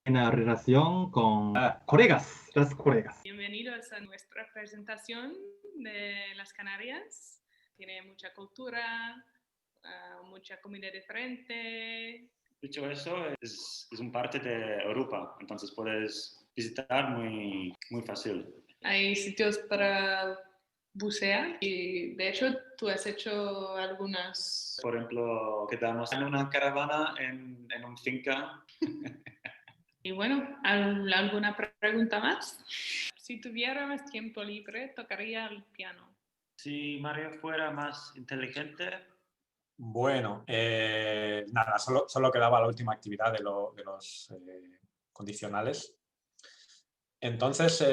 Speaker 4: relación con las colegas.
Speaker 5: Bienvenidos a nuestra presentación de las Canarias. Tiene mucha cultura, mucha comida diferente.
Speaker 6: Dicho eso, es un parte de Europa, entonces puedes visitar muy fácil.
Speaker 5: Hay sitios para bucear y de hecho tú has hecho algunas...
Speaker 6: Por ejemplo, quedamos en una caravana en una finca.
Speaker 5: Y bueno, ¿alguna pregunta más? Si tuviera más tiempo libre, tocaría el piano.
Speaker 6: Si Mario fuera más inteligente,
Speaker 1: Bueno, nada, solo quedaba la última actividad de los condicionales. Entonces,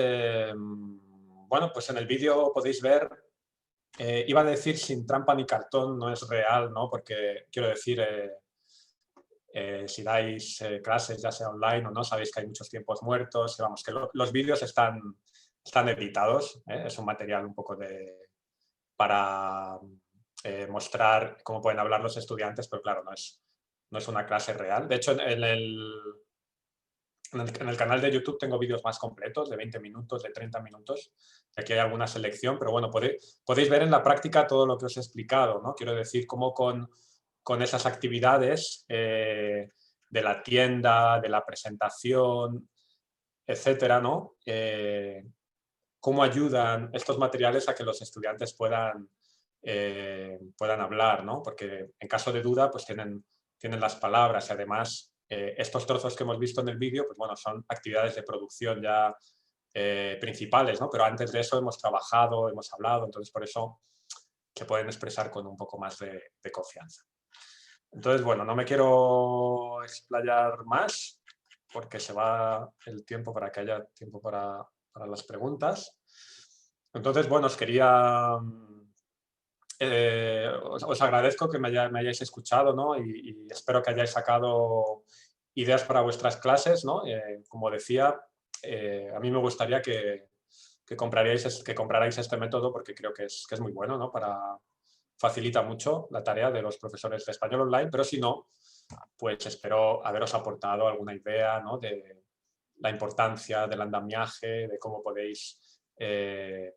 Speaker 1: bueno, pues en el vídeo podéis ver, iba a decir sin trampa ni cartón, no es real, ¿no? Porque quiero decir, si dais clases, ya sea online o no, sabéis que hay muchos tiempos muertos, que vamos, que los vídeos están editados, es un material un poco para mostrar cómo pueden hablar los estudiantes, pero claro, no es una clase real. De hecho, en el canal de YouTube tengo vídeos más completos, de 20 minutos, de 30 minutos. Aquí hay alguna selección, pero bueno, podéis ver en la práctica todo lo que os he explicado, ¿no? Quiero decir, cómo con esas actividades de la tienda, de la presentación, etcétera, ¿no? Cómo ayudan estos materiales a que los estudiantes puedan hablar, ¿no? Porque en caso de duda, pues tienen las palabras y además estos trozos que hemos visto en el vídeo, pues bueno, son actividades de producción ya principales, ¿no? Pero antes de eso hemos trabajado, hemos hablado, entonces por eso se pueden expresar con un poco más de confianza. Entonces, bueno, no me quiero explayar más porque se va el tiempo para que haya tiempo para las preguntas. Entonces, bueno, os quería... os agradezco que me hayáis escuchado, ¿no? Y espero que hayáis sacado ideas para vuestras clases, ¿no? Como decía, a mí me gustaría que comprarais este método porque creo que es muy bueno, ¿no? Facilita mucho la tarea de los profesores de español online, pero si no, pues espero haberos aportado alguna idea, ¿no? De la importancia del andamiaje, de cómo podéis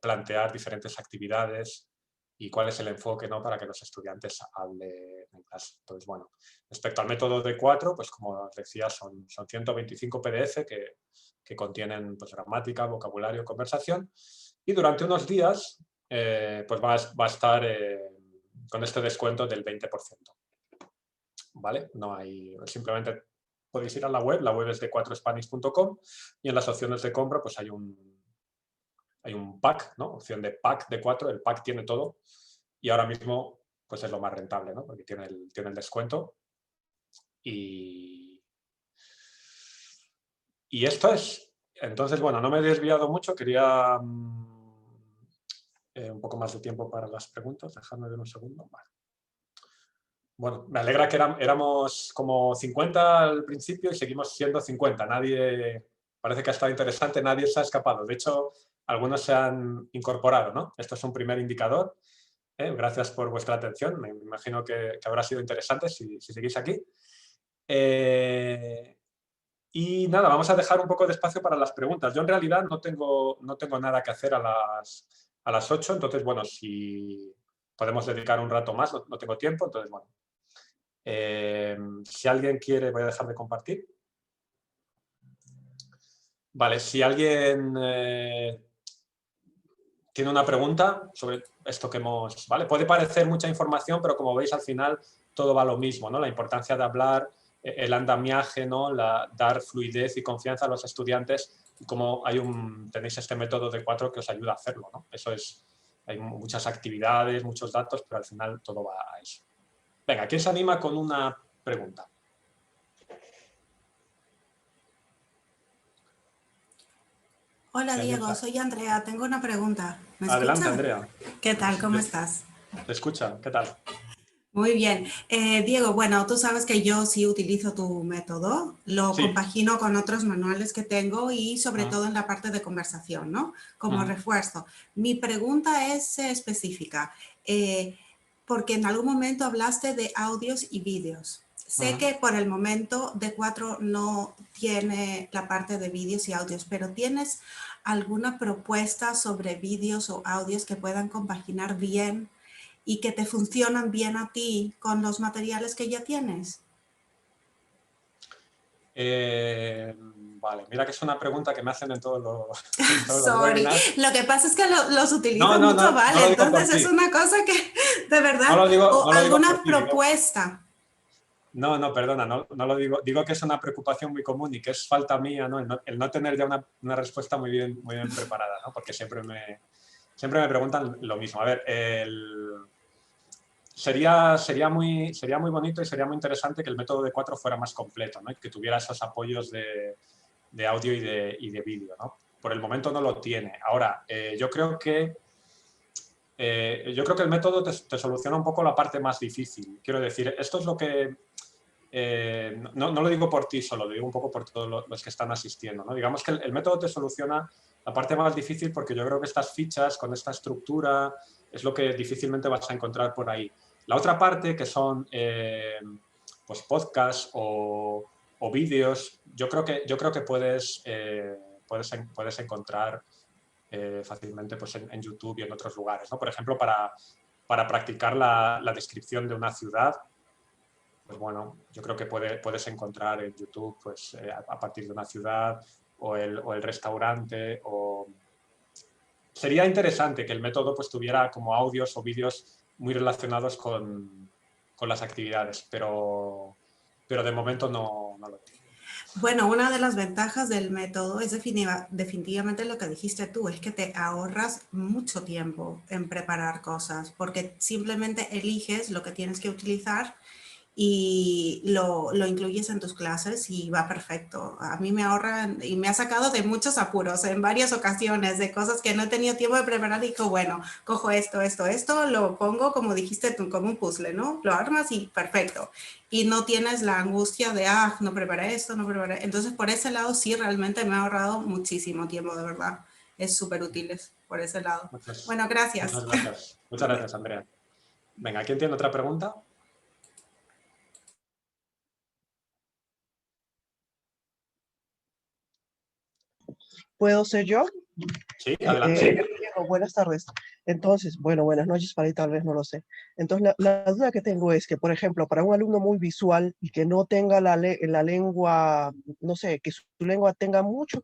Speaker 1: plantear diferentes actividades y cuál es el enfoque, ¿no? Para que los estudiantes hablen en clase. Entonces, bueno, respecto al método D4, pues como os decía, son 125 PDF que contienen pues, gramática, vocabulario, conversación, y durante unos días pues va a estar con este descuento del 20%. ¿Vale? No hay, simplemente podéis ir a la web es d4spanish.com y en las opciones de compra pues hay un pack, ¿no? Opción de pack de 4, el pack tiene todo y ahora mismo pues es lo más rentable, ¿no? Porque tiene el descuento y esto es. Entonces, bueno, no me he desviado mucho, quería un poco más de tiempo para las preguntas, dejadme ver un segundo. Vale. Bueno, me alegra que éramos como 50 al principio y seguimos siendo 50. Nadie, parece que ha estado interesante, nadie se ha escapado. De hecho, algunos se han incorporado, ¿no? Esto es un primer indicador. Gracias por vuestra atención. Me imagino que habrá sido interesante si seguís aquí. Y nada, vamos a dejar un poco de espacio para las preguntas. Yo en realidad no tengo nada que hacer a las 8, entonces, bueno, si podemos dedicar un rato más, no tengo tiempo, entonces, bueno. Si alguien quiere, voy a dejar de compartir. Vale, si alguien tiene una pregunta sobre esto que hemos... ¿vale? Puede parecer mucha información, pero como veis al final todo va a lo mismo, ¿no? La importancia de hablar, el andamiaje, ¿no? Dar fluidez y confianza a los estudiantes y como tenéis este método de 4 que os ayuda a hacerlo, ¿no? Eso es, hay muchas actividades, muchos datos, pero al final todo va a eso. Venga, ¿quién se anima con una pregunta?
Speaker 7: Hola Diego, soy Andrea, tengo una pregunta. ¿Me
Speaker 1: Adelante,
Speaker 7: escuchas?
Speaker 1: Andrea.
Speaker 7: ¿Qué tal? ¿Cómo estás?
Speaker 1: Te escucha, ¿qué tal?
Speaker 7: Muy bien. Diego, bueno, tú sabes que yo sí utilizo tu método, lo compagino con otros manuales que tengo y sobre todo en la parte de conversación, ¿no? Como refuerzo. Mi pregunta es específica, porque en algún momento hablaste de audios y vídeos. Sé que por el momento D4 no tiene la parte de vídeos y audios, pero ¿tienes alguna propuesta sobre vídeos o audios que puedan compaginar bien y que te funcionan bien a ti con los materiales que ya tienes?
Speaker 1: Vale, mira que es una pregunta que me hacen en todos los
Speaker 7: Sorry,
Speaker 1: webinars.
Speaker 7: lo que pasa es que los utilizo
Speaker 1: No,
Speaker 7: mucho,
Speaker 1: no
Speaker 7: ¿vale?
Speaker 1: lo digo
Speaker 7: Entonces
Speaker 1: por
Speaker 7: es
Speaker 1: ti.
Speaker 7: una cosa que, de verdad,
Speaker 1: No lo digo
Speaker 7: o alguna
Speaker 1: por ti, digo.
Speaker 7: propuesta.
Speaker 1: No, perdona, no lo digo. Digo que es una preocupación muy común y que es falta mía, ¿no? El no tener ya una respuesta muy bien preparada, ¿no? Porque siempre me preguntan lo mismo. A ver, sería muy bonito y sería muy interesante que el método de 4 fuera más completo, ¿no? Y que tuviera esos apoyos de audio y de vídeo, ¿no? Por el momento no lo tiene. Ahora, yo creo que el método te soluciona un poco la parte más difícil. Quiero decir, esto es lo que... no lo digo por ti solo, lo digo un poco por todos los que están asistiendo, ¿no? Digamos que el método te soluciona la parte más difícil porque yo creo que estas fichas con esta estructura es lo que difícilmente vas a encontrar por ahí. La otra parte, que son pues podcasts o vídeos, yo creo que puedes encontrar fácilmente pues en YouTube y en otros lugares, ¿no? Por ejemplo, para practicar la descripción de una ciudad, pues bueno, yo creo que puedes encontrar en YouTube pues, a partir de una ciudad o el restaurante. Sería interesante que el método pues, tuviera como audios o vídeos muy relacionados con las actividades, pero de momento no lo tiene.
Speaker 7: Bueno, una de las ventajas del método es definitivamente lo que dijiste tú, es que te ahorras mucho tiempo en preparar cosas, porque simplemente eliges lo que tienes que utilizar y lo incluyes en tus clases y va perfecto. A mí me ahorra y me ha sacado de muchos apuros en varias ocasiones, de cosas que no he tenido tiempo de preparar y digo, bueno, cojo esto, lo pongo como dijiste tú, como un puzzle, ¿no? Lo armas y perfecto. Y no tienes la angustia de, no preparé esto, no preparé. Entonces, por ese lado sí, realmente me ha ahorrado muchísimo tiempo, de verdad. Es súper útil por ese lado. Bueno, gracias.
Speaker 1: Muchas gracias, Andrea. Venga, ¿quién tiene otra pregunta?
Speaker 8: ¿Puedo ser yo?
Speaker 1: Sí, adelante.
Speaker 8: Buenas tardes. Entonces, bueno, buenas noches para ti, tal vez no lo sé. Entonces, la duda que tengo es que, por ejemplo, para un alumno muy visual y que no tenga la lengua, no sé, que su lengua tenga mucha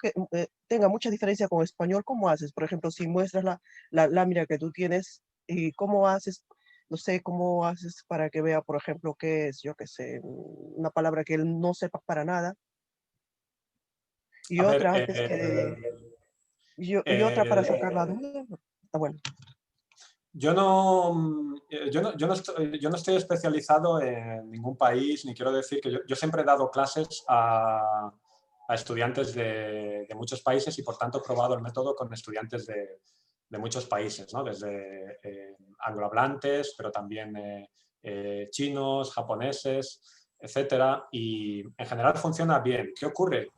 Speaker 8: diferencia con español, ¿cómo haces? Por ejemplo, si muestras la lámina que tú tienes, ¿y cómo haces? No sé, ¿cómo haces para que vea, por ejemplo, qué es, yo qué sé, una palabra que él no sepa para nada? Y otra, y otra para sacar la duda. Bueno.
Speaker 1: Yo no estoy especializado en ningún país, ni quiero decir que yo siempre he dado clases a estudiantes de muchos países y por tanto he probado el método con estudiantes de muchos países, ¿no? Desde anglohablantes, pero también chinos, japoneses, etcétera, y en general funciona bien. ¿Qué ocurre?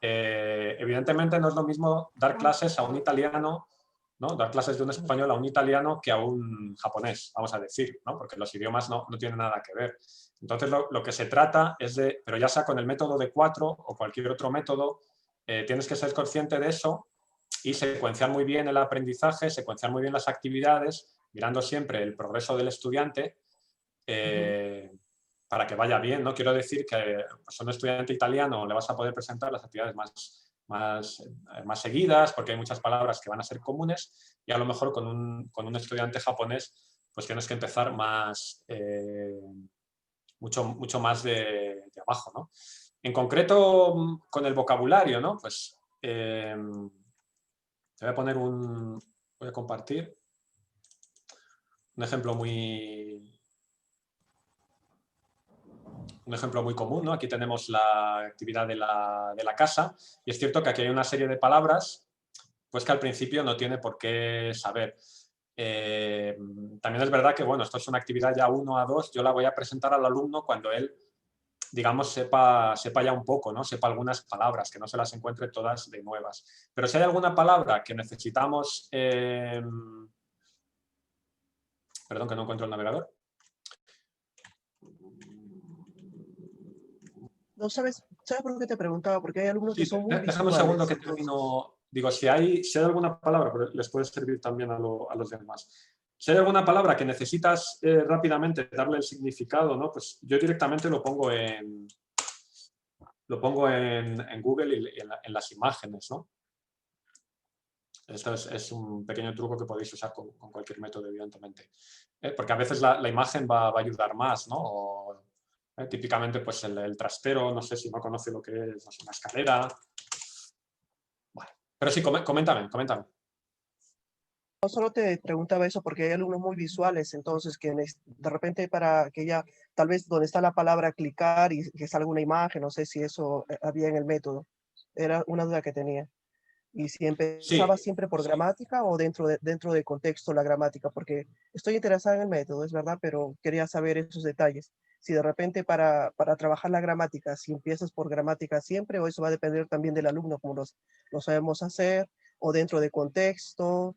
Speaker 1: Evidentemente no es lo mismo dar clases a un italiano, ¿no? Dar clases de un español a un italiano que a un japonés, vamos a decir, ¿no? Porque los idiomas no tienen nada que ver. Entonces lo que se trata es de, pero ya sea con el método de 4 o cualquier otro método, tienes que ser consciente de eso y secuenciar muy bien el aprendizaje, secuenciar muy bien las actividades, mirando siempre el progreso del estudiante, para que vaya bien, ¿no? Quiero decir que pues, a un estudiante italiano le vas a poder presentar las actividades más seguidas, porque hay muchas palabras que van a ser comunes, y a lo mejor con un estudiante japonés pues tienes que empezar mucho más de abajo, ¿no? En concreto, con el vocabulario, ¿no? Pues te voy a poner voy a compartir un ejemplo muy común, ¿no? Aquí tenemos la actividad de la casa y es cierto que aquí hay una serie de palabras pues que al principio no tiene por qué saber. También es verdad que, bueno, esto es una actividad ya 1 a 2, yo la voy a presentar al alumno cuando él, digamos, sepa ya un poco, ¿no? Sepa algunas palabras, que no se las encuentre todas de nuevas. Pero si hay alguna palabra que necesitamos... perdón, que no encuentro el navegador.
Speaker 8: No sabes por qué te preguntaba, porque hay alumnos que son muy visuales.
Speaker 1: Déjame un segundo que termino. Digo, si hay alguna palabra, pero les puede servir también a los demás. Si hay alguna palabra que necesitas rápidamente darle el significado, ¿no? Pues yo directamente lo pongo en lo pongo en Google y en las imágenes, ¿no? Esto es un pequeño truco que podéis usar con cualquier método, evidentemente. Porque a veces la imagen va a ayudar más, ¿no? O, típicamente, pues el trastero, no sé si no conoce lo que es, no sé, una escalera. Bueno, pero sí, coméntame.
Speaker 8: No solo te preguntaba eso porque hay alumnos muy visuales, entonces que de repente para que ya, tal vez donde está la palabra clicar y que salga una imagen, no sé si eso había en el método. Era una duda que tenía. Y si empezaba
Speaker 1: Sí,
Speaker 8: siempre por gramática o dentro de contexto la gramática, porque estoy interesada en el método, es verdad, pero quería saber esos detalles. Si de repente para trabajar la gramática, si empiezas por gramática siempre, o eso va a depender también del alumno, como lo sabemos hacer, o dentro de contexto,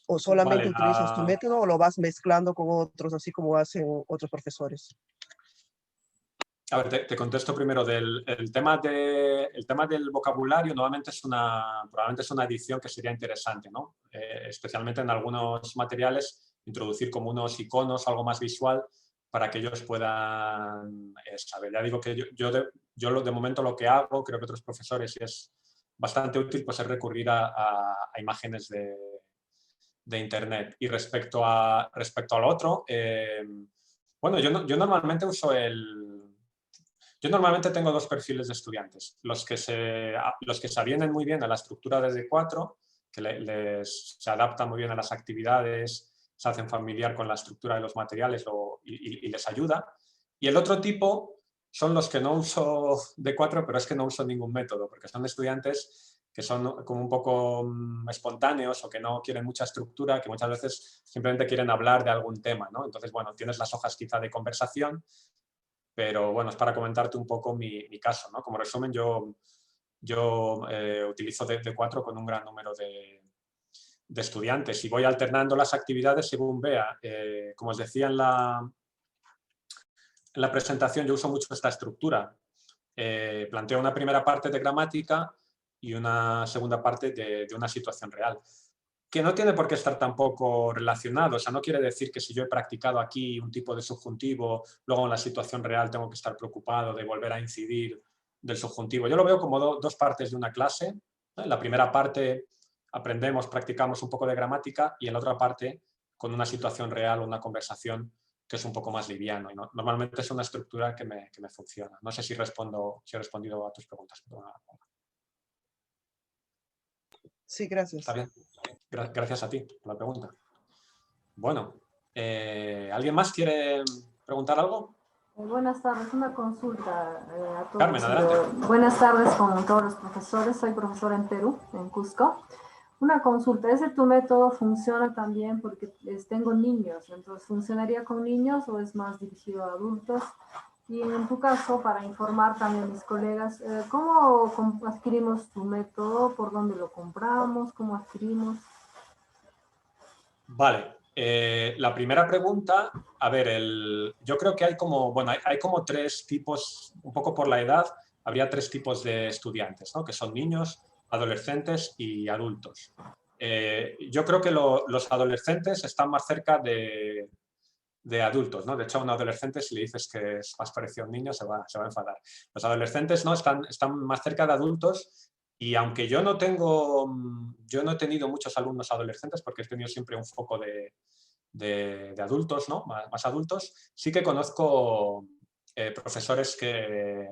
Speaker 8: o solamente
Speaker 1: vale.
Speaker 8: utilizas tu método o lo vas mezclando con otros, así como hacen otros profesores.
Speaker 1: A ver, te contesto primero el tema del vocabulario. Probablemente es una edición que sería interesante, ¿no? Especialmente en algunos materiales, introducir como unos iconos, algo más visual, para que ellos puedan saber. Ya digo que yo de momento lo que hago, creo que otros profesores, y es bastante útil, pues es recurrir a imágenes de Internet. Y respecto al otro, bueno, yo normalmente yo normalmente tengo dos perfiles de estudiantes. Los que se avienen muy bien a la estructura de D4, que se adaptan muy bien a las actividades, se hacen familiar con la estructura de los materiales y les ayuda. Y el otro tipo son los que no uso D4, pero es que no uso ningún método, porque son estudiantes que son como un poco espontáneos o que no quieren mucha estructura, que muchas veces simplemente quieren hablar de algún tema, ¿no? Entonces, bueno, tienes las hojas quizá de conversación, pero bueno, es para comentarte un poco mi caso, ¿no? Como resumen, yo utilizo D4 con un gran número de estudiantes y voy alternando las actividades según vea. Como os decía en la presentación, yo uso mucho esta estructura. Planteo una primera parte de gramática y una segunda parte de una situación real, que no tiene por qué estar tampoco relacionado. O sea, no quiere decir que si yo he practicado aquí un tipo de subjuntivo, luego en la situación real tengo que estar preocupado de volver a incidir del subjuntivo. Yo lo veo como dos partes de una clase. En la primera parte aprendemos, practicamos un poco de gramática y en la otra parte con una situación real o una conversación que es un poco más liviano. Y normalmente es una estructura que me funciona. No sé si he respondido a tus preguntas.
Speaker 8: Sí, gracias.
Speaker 1: Está bien. Gracias a ti por la pregunta. Bueno, ¿alguien más quiere preguntar algo?
Speaker 9: Buenas tardes, una consulta a todos.
Speaker 1: Carmen, adelante.
Speaker 9: Buenas tardes con todos los profesores, soy profesora en Perú, en Cusco. Una consulta, ¿ese tu método funciona también porque tengo niños? Entonces, ¿funcionaría con niños o es más dirigido a adultos? Y en tu caso, para informar también a mis colegas, ¿cómo adquirimos tu método? ¿Por dónde lo compramos? ¿Cómo adquirimos?
Speaker 1: Vale, la primera pregunta, a ver, yo creo que hay como tres tipos, un poco por la edad, habría tres tipos de estudiantes, ¿no? Que son niños, adolescentes y adultos. Yo creo que los adolescentes están más cerca de adultos, ¿no? De hecho, a un adolescente, si le dices que es más parecido a un niño, se va a enfadar. Los adolescentes, ¿no? Están más cerca de adultos. Y aunque yo no he tenido muchos alumnos adolescentes porque he tenido siempre un foco de adultos, ¿no? Más adultos, sí que conozco profesores que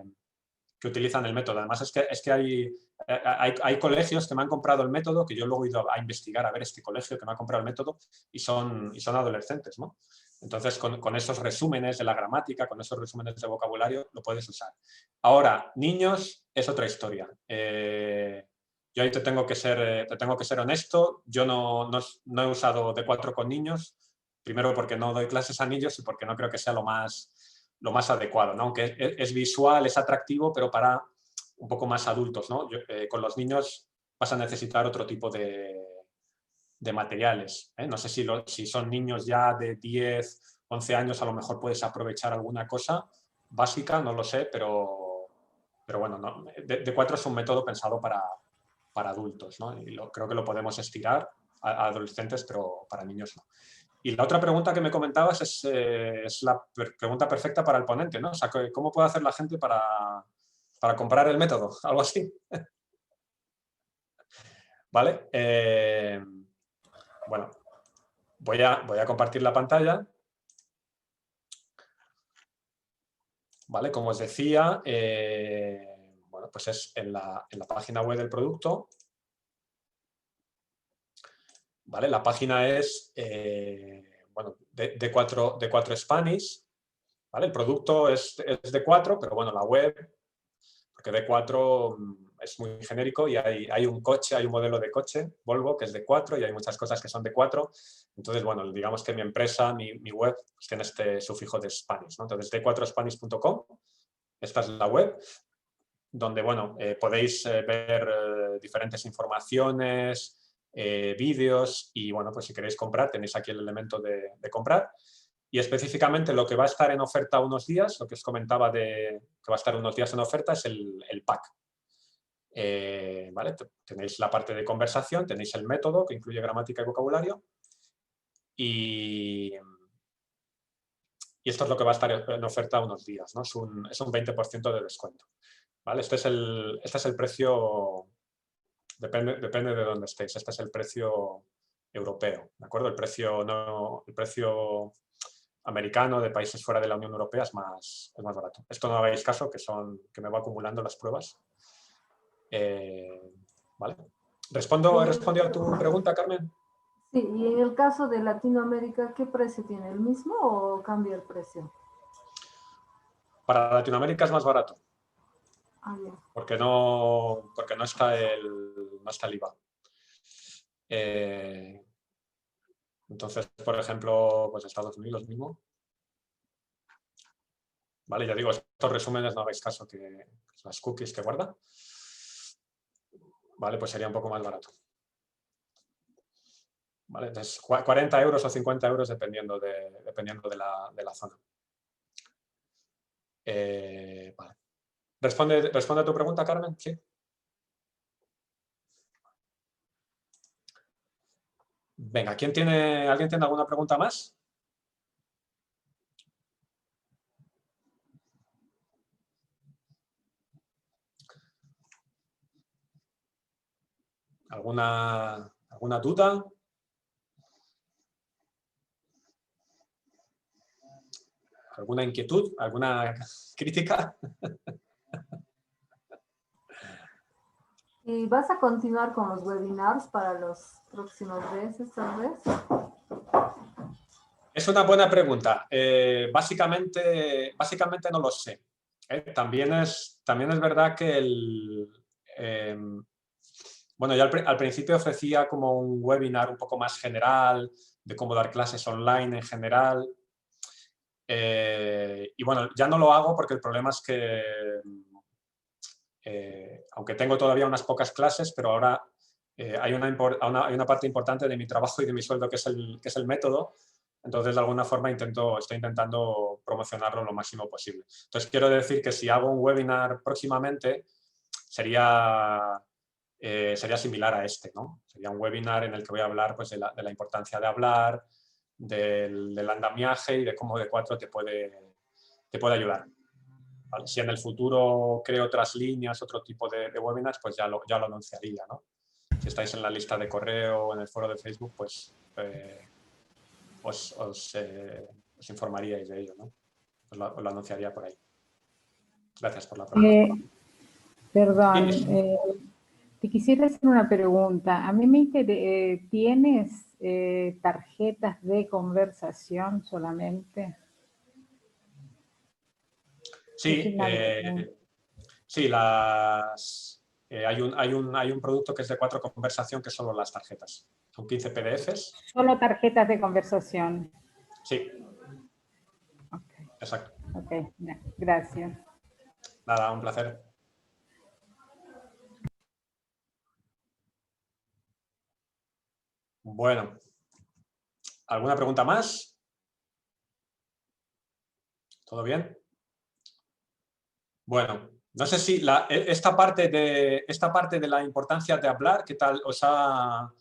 Speaker 1: utilizan el método. Además, es que hay colegios que me han comprado el método, que yo luego he ido a investigar a ver este colegio que me ha comprado el método y son adolescentes, ¿no? Entonces, con esos resúmenes de la gramática, con esos resúmenes de vocabulario, lo puedes usar. Ahora, niños es otra historia. Yo ahí te tengo que ser honesto. Yo no he usado D4 con niños, primero porque no doy clases a niños y porque no creo que sea lo más adecuado, ¿no? Aunque es visual, es atractivo, pero para un poco más adultos, ¿no? Con los niños vas a necesitar otro tipo de materiales. No sé si son niños ya de 10, 11 años, a lo mejor puedes aprovechar alguna cosa básica, no lo sé, pero bueno, no. D4 es un método pensado para adultos, ¿no? Y creo que lo podemos estirar a adolescentes, pero para niños no. Y la otra pregunta que me comentabas es la pregunta perfecta para el ponente, ¿no? O sea, ¿cómo puede hacer la gente para para comprar el método, algo así. ¿Vale? Bueno, voy a compartir la pantalla. ¿Vale? Como os decía, bueno, pues es en la página web del producto. ¿Vale? La página es bueno, de 4 Spanish. ¿Vale? El producto es de 4, pero bueno, la web, porque de 4 es muy genérico y hay un coche, hay un modelo de coche, Volvo, que es de 4 y hay muchas cosas que son de 4. Entonces, bueno, digamos que mi empresa, mi web, pues tiene este sufijo de Spanish, ¿no? Entonces, d4spanish.com, esta es la web, donde, bueno, podéis ver diferentes informaciones, vídeos y, bueno, pues si queréis comprar, tenéis aquí el elemento de comprar. Y específicamente lo que va a estar en oferta unos días, lo que os comentaba que va a estar unos días en oferta, es el pack. ¿Vale? Tenéis la parte de conversación, tenéis el método que incluye gramática y vocabulario. Y esto es lo que va a estar en oferta unos días, ¿no? Es un 20% de descuento. ¿Vale? Este es el precio, depende de dónde estéis, este es el precio europeo, ¿de acuerdo? El precio americano de países fuera de la Unión Europea es más barato. Esto no hagáis caso, que me va acumulando las pruebas. ¿Vale? ¿He respondido a tu pregunta, Carmen?
Speaker 9: Sí, y en el caso de Latinoamérica, ¿qué precio tiene? ¿El mismo o cambia el precio?
Speaker 1: Para Latinoamérica es más barato.
Speaker 9: Ah, bien.
Speaker 1: Porque no está el IVA. Entonces, por ejemplo, pues Estados Unidos mismo. Vale, ya digo, estos resúmenes no hagáis caso, que las cookies que guarda. Vale, pues sería un poco más barato. Vale, entonces 40 euros o 50 euros dependiendo de la zona. Vale. ¿Responde a tu pregunta, Carmen? Sí. Venga, ¿alguien tiene alguna pregunta más? ¿Alguna duda? ¿Alguna inquietud? ¿Alguna crítica?
Speaker 9: ¿Y vas a continuar con los webinars para los próximos meses, tal vez?
Speaker 1: Es una buena pregunta. Básicamente no lo sé. También es verdad que bueno, yo al principio ofrecía como un webinar un poco más general de cómo dar clases online en general. Y bueno, ya no lo hago porque el problema es que aunque tengo todavía unas pocas clases, pero ahora hay una parte importante de mi trabajo y de mi sueldo que es el método. Entonces, de alguna forma, estoy intentando promocionarlo lo máximo posible. Entonces, quiero decir que si hago un webinar próximamente, sería similar a este, ¿no? Sería un webinar en el que voy a hablar pues, de la importancia de hablar, del andamiaje y de cómo D4 te puede ayudar. ¿Vale? Si en el futuro creo otras líneas, otro tipo de webinars, pues ya lo anunciaría, ¿no? Si estáis en la lista de correo o en el foro de Facebook, pues os informaríais de ello, ¿no? Os lo anunciaría por ahí. Gracias por la pregunta.
Speaker 10: Perdón, te quisiera hacer una pregunta. A mí me interesa, ¿tienes tarjetas de conversación solamente?
Speaker 1: Sí, sí, hay un producto que es de 4 conversación que es solo las tarjetas. Son 15 PDFs.
Speaker 10: Solo tarjetas de conversación.
Speaker 1: Sí.
Speaker 10: Okay.
Speaker 1: Exacto.
Speaker 10: Ok, gracias.
Speaker 1: Nada, un placer. Bueno, ¿alguna pregunta más? ¿Todo bien? Bueno, no sé si esta parte de la importancia de hablar, ¿qué tal os ha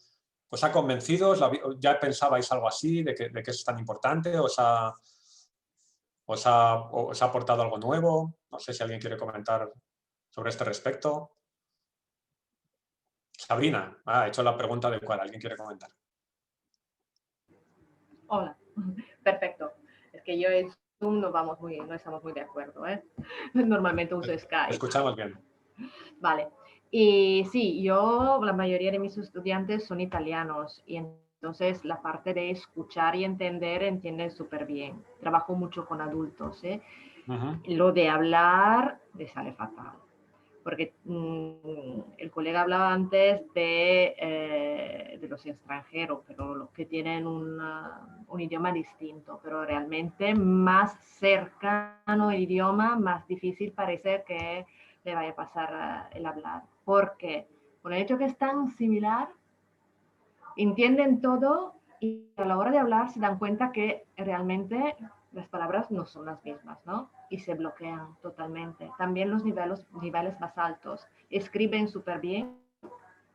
Speaker 1: convencido? ¿Ya pensabais algo así, de que es tan importante? ¿Os ha aportado algo nuevo? No sé si alguien quiere comentar sobre este respecto? Sabrina, ha hecho la pregunta adecuada. ¿Alguien quiere comentar?
Speaker 11: Hola, perfecto. Es que yo en Zoom no estamos muy de acuerdo, ¿eh? Normalmente uso Skype.
Speaker 1: Escuchamos bien.
Speaker 11: Vale. Y sí, la mayoría de mis estudiantes son italianos y entonces la parte de escuchar y entender entienden súper bien. Trabajo mucho con adultos, ¿eh? Lo de hablar les sale fatal. Porque el colega hablaba antes de los extranjeros, pero los que tienen un idioma distinto, pero realmente más cercano el idioma, más difícil parece que le vaya a pasar el hablar. Porque con el hecho que es tan similar, entienden todo y a la hora de hablar se dan cuenta que realmente las palabras no son las mismas, ¿no? Y se bloquean totalmente. También los niveles más altos escriben súper bien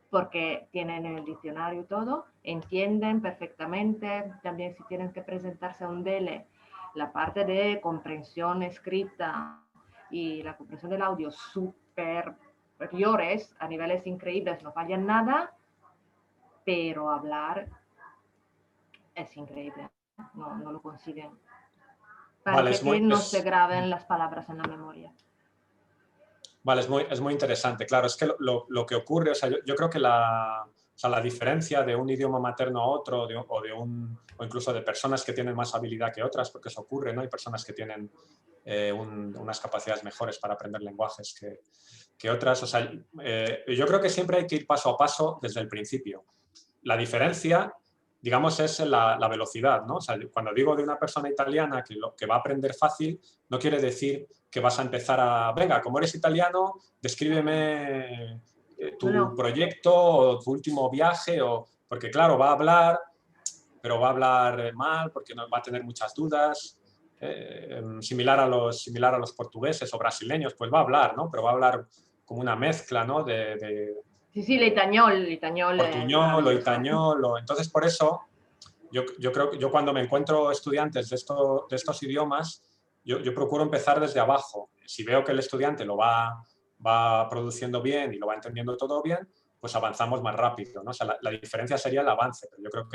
Speaker 11: porque tienen el diccionario y todo, entienden perfectamente. También si tienen que presentarse a un DELE, la parte de comprensión escrita y la comprensión del audio superiores a niveles increíbles, no fallan nada, pero hablar es increíble, no lo consiguen. Parece que no se graben las palabras en la memoria.
Speaker 1: Vale, es muy interesante. Claro, es que lo que ocurre, o sea, yo creo que la diferencia de un idioma materno a otro o incluso de personas que tienen más habilidad que otras, porque eso ocurre, ¿no? Hay personas que tienen unas capacidades mejores para aprender lenguajes que otras. O sea, yo creo que siempre hay que ir paso a paso desde el principio. La diferencia, digamos, es la velocidad, ¿no? O sea, cuando digo de una persona italiana que va a aprender fácil, no quiere decir que vas a empezar venga, como eres italiano, descríbeme tu proyecto o tu último viaje, porque claro, va a hablar, pero va a hablar mal porque va a tener muchas dudas. Similar a los portugueses o brasileños, pues va a hablar, ¿no? Pero va a hablar como una mezcla, ¿no?
Speaker 11: Sí, l'itañol.
Speaker 1: Portuñol o itañol. Entonces, por eso, yo creo que yo cuando me encuentro estudiantes de estos idiomas, yo procuro empezar desde abajo. Si veo que el estudiante lo va produciendo bien y lo va entendiendo todo bien, pues avanzamos más rápido, ¿no? O sea, la diferencia sería el avance, pero yo creo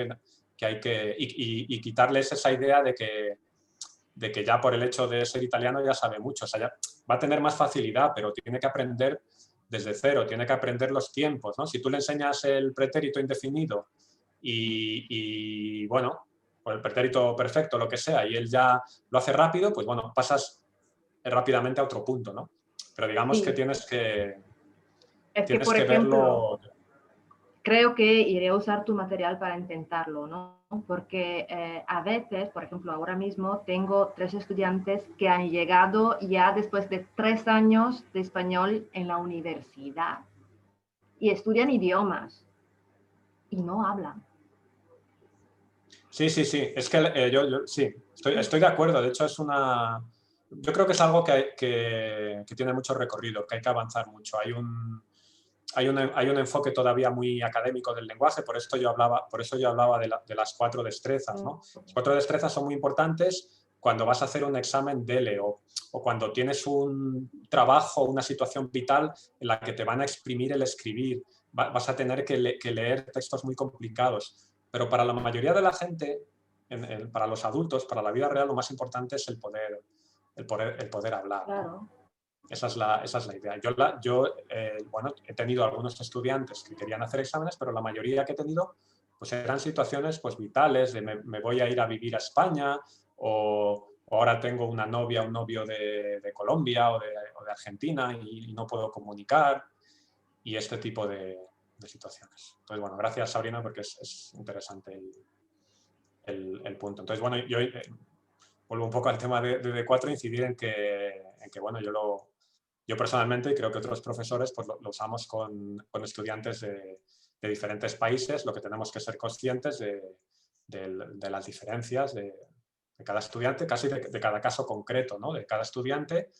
Speaker 1: que hay que... Y quitarles esa idea de que ya por el hecho de ser italiano ya sabe mucho. O sea, ya va a tener más facilidad, pero tiene que aprender desde cero, tiene que aprender los tiempos, ¿no? Si tú le enseñas el pretérito indefinido y bueno, o el pretérito perfecto, lo que sea, y él ya lo hace rápido, pues bueno, pasas rápidamente a otro punto, ¿no? Pero digamos que tienes que verlo.
Speaker 11: Creo que iré a usar tu material para intentarlo, ¿no? Porque a veces, por ejemplo, ahora mismo tengo 3 estudiantes que han llegado ya después de 3 años de español en la universidad y estudian idiomas y no hablan.
Speaker 1: Sí. Es que yo sí, estoy de acuerdo. De hecho, yo creo que es algo que tiene mucho recorrido, que hay que avanzar mucho. Hay un enfoque todavía muy académico del lenguaje, por eso yo hablaba de las 4 destrezas, ¿no? Las 4 destrezas son muy importantes cuando vas a hacer un examen DELE o cuando tienes un trabajo, una situación vital en la que te van a exprimir el escribir, vas a tener que leer textos muy complicados. Pero para la mayoría de la gente, para los adultos, para la vida real, lo más importante es el poder hablar.
Speaker 11: Claro.
Speaker 1: Esa es la idea. Yo he tenido algunos estudiantes que querían hacer exámenes, pero la mayoría que he tenido pues eran situaciones pues, vitales, de me voy a ir a vivir a España o ahora tengo una novia, un novio de Colombia o de Argentina y no puedo comunicar, y este tipo de situaciones. Entonces, bueno, gracias Sabrina porque es interesante el punto. Entonces, bueno, yo vuelvo un poco al tema de D4, incidir en que bueno, yo personalmente y creo que otros profesores pues lo usamos con estudiantes de diferentes países. Lo que tenemos que ser conscientes de las diferencias de cada estudiante, casi de cada caso concreto, ¿no? De cada estudiante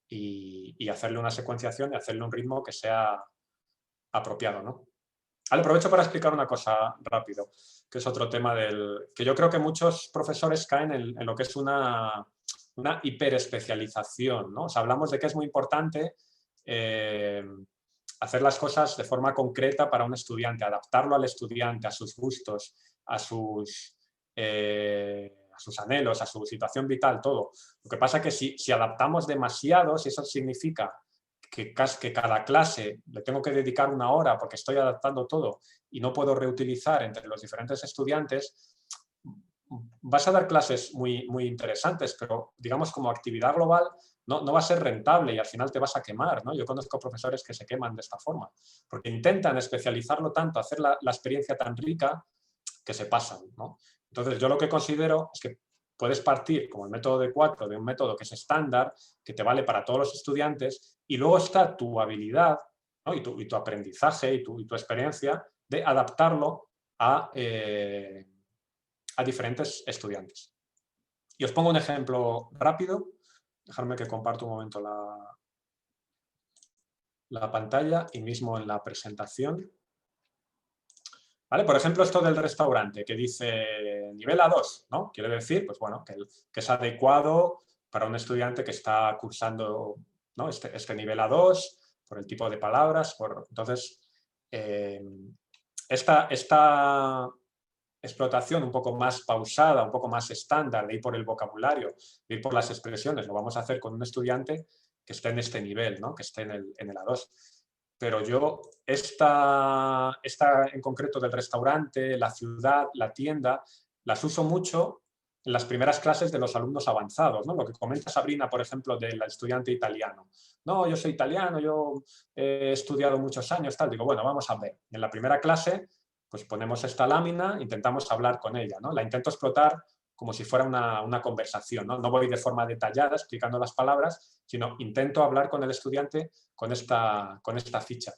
Speaker 1: y hacerle una secuenciación y hacerle un ritmo que sea apropiado, ¿no? Vale, aprovecho para explicar una cosa rápido, que es otro tema que yo creo que muchos profesores caen en lo que es una hiperespecialización, ¿no? O sea, hablamos de que es muy importante hacer las cosas de forma concreta para un estudiante, adaptarlo al estudiante, a sus gustos, a sus anhelos, a su situación vital, todo. Lo que pasa es que si adaptamos demasiado, si eso significa que cada clase le tengo que dedicar 1 hora porque estoy adaptando todo y no puedo reutilizar entre los diferentes estudiantes, vas a dar clases muy, muy interesantes, pero digamos como actividad global no va a ser rentable y al final te vas a quemar, ¿no? Yo conozco profesores que se queman de esta forma, porque intentan especializarlo tanto, hacer la experiencia tan rica que se pasan, ¿no? Entonces yo lo que considero es que puedes partir, como el método de 4, de un método que es estándar, que te vale para todos los estudiantes, y luego está tu habilidad, ¿no? y tu aprendizaje y tu experiencia de adaptarlo a diferentes estudiantes. Y os pongo un ejemplo rápido. Dejadme que comparto un momento la pantalla y mismo en la presentación. ¿Vale? Por ejemplo, esto del restaurante que dice nivel A2, ¿no? Quiere decir, pues bueno, que es adecuado para un estudiante que está cursando, ¿no? este nivel A2 por el tipo de palabras. Entonces, esta explotación un poco más pausada, un poco más estándar, de ir por el vocabulario, de ir por las expresiones, lo vamos a hacer con un estudiante que esté en este nivel, ¿no? Que esté en el A2. Pero yo, esta en concreto del restaurante, la ciudad, la tienda, las uso mucho en las primeras clases de los alumnos avanzados, ¿no? Lo que comenta Sabrina, por ejemplo, del estudiante italiano. No, yo soy italiano, yo he estudiado muchos años, tal. Digo, bueno, vamos a ver. En la primera clase, pues ponemos esta lámina, intentamos hablar con ella, ¿no? La intento explotar como si fuera una conversación, ¿no? No voy de forma detallada explicando las palabras, sino intento hablar con el estudiante con esta ficha.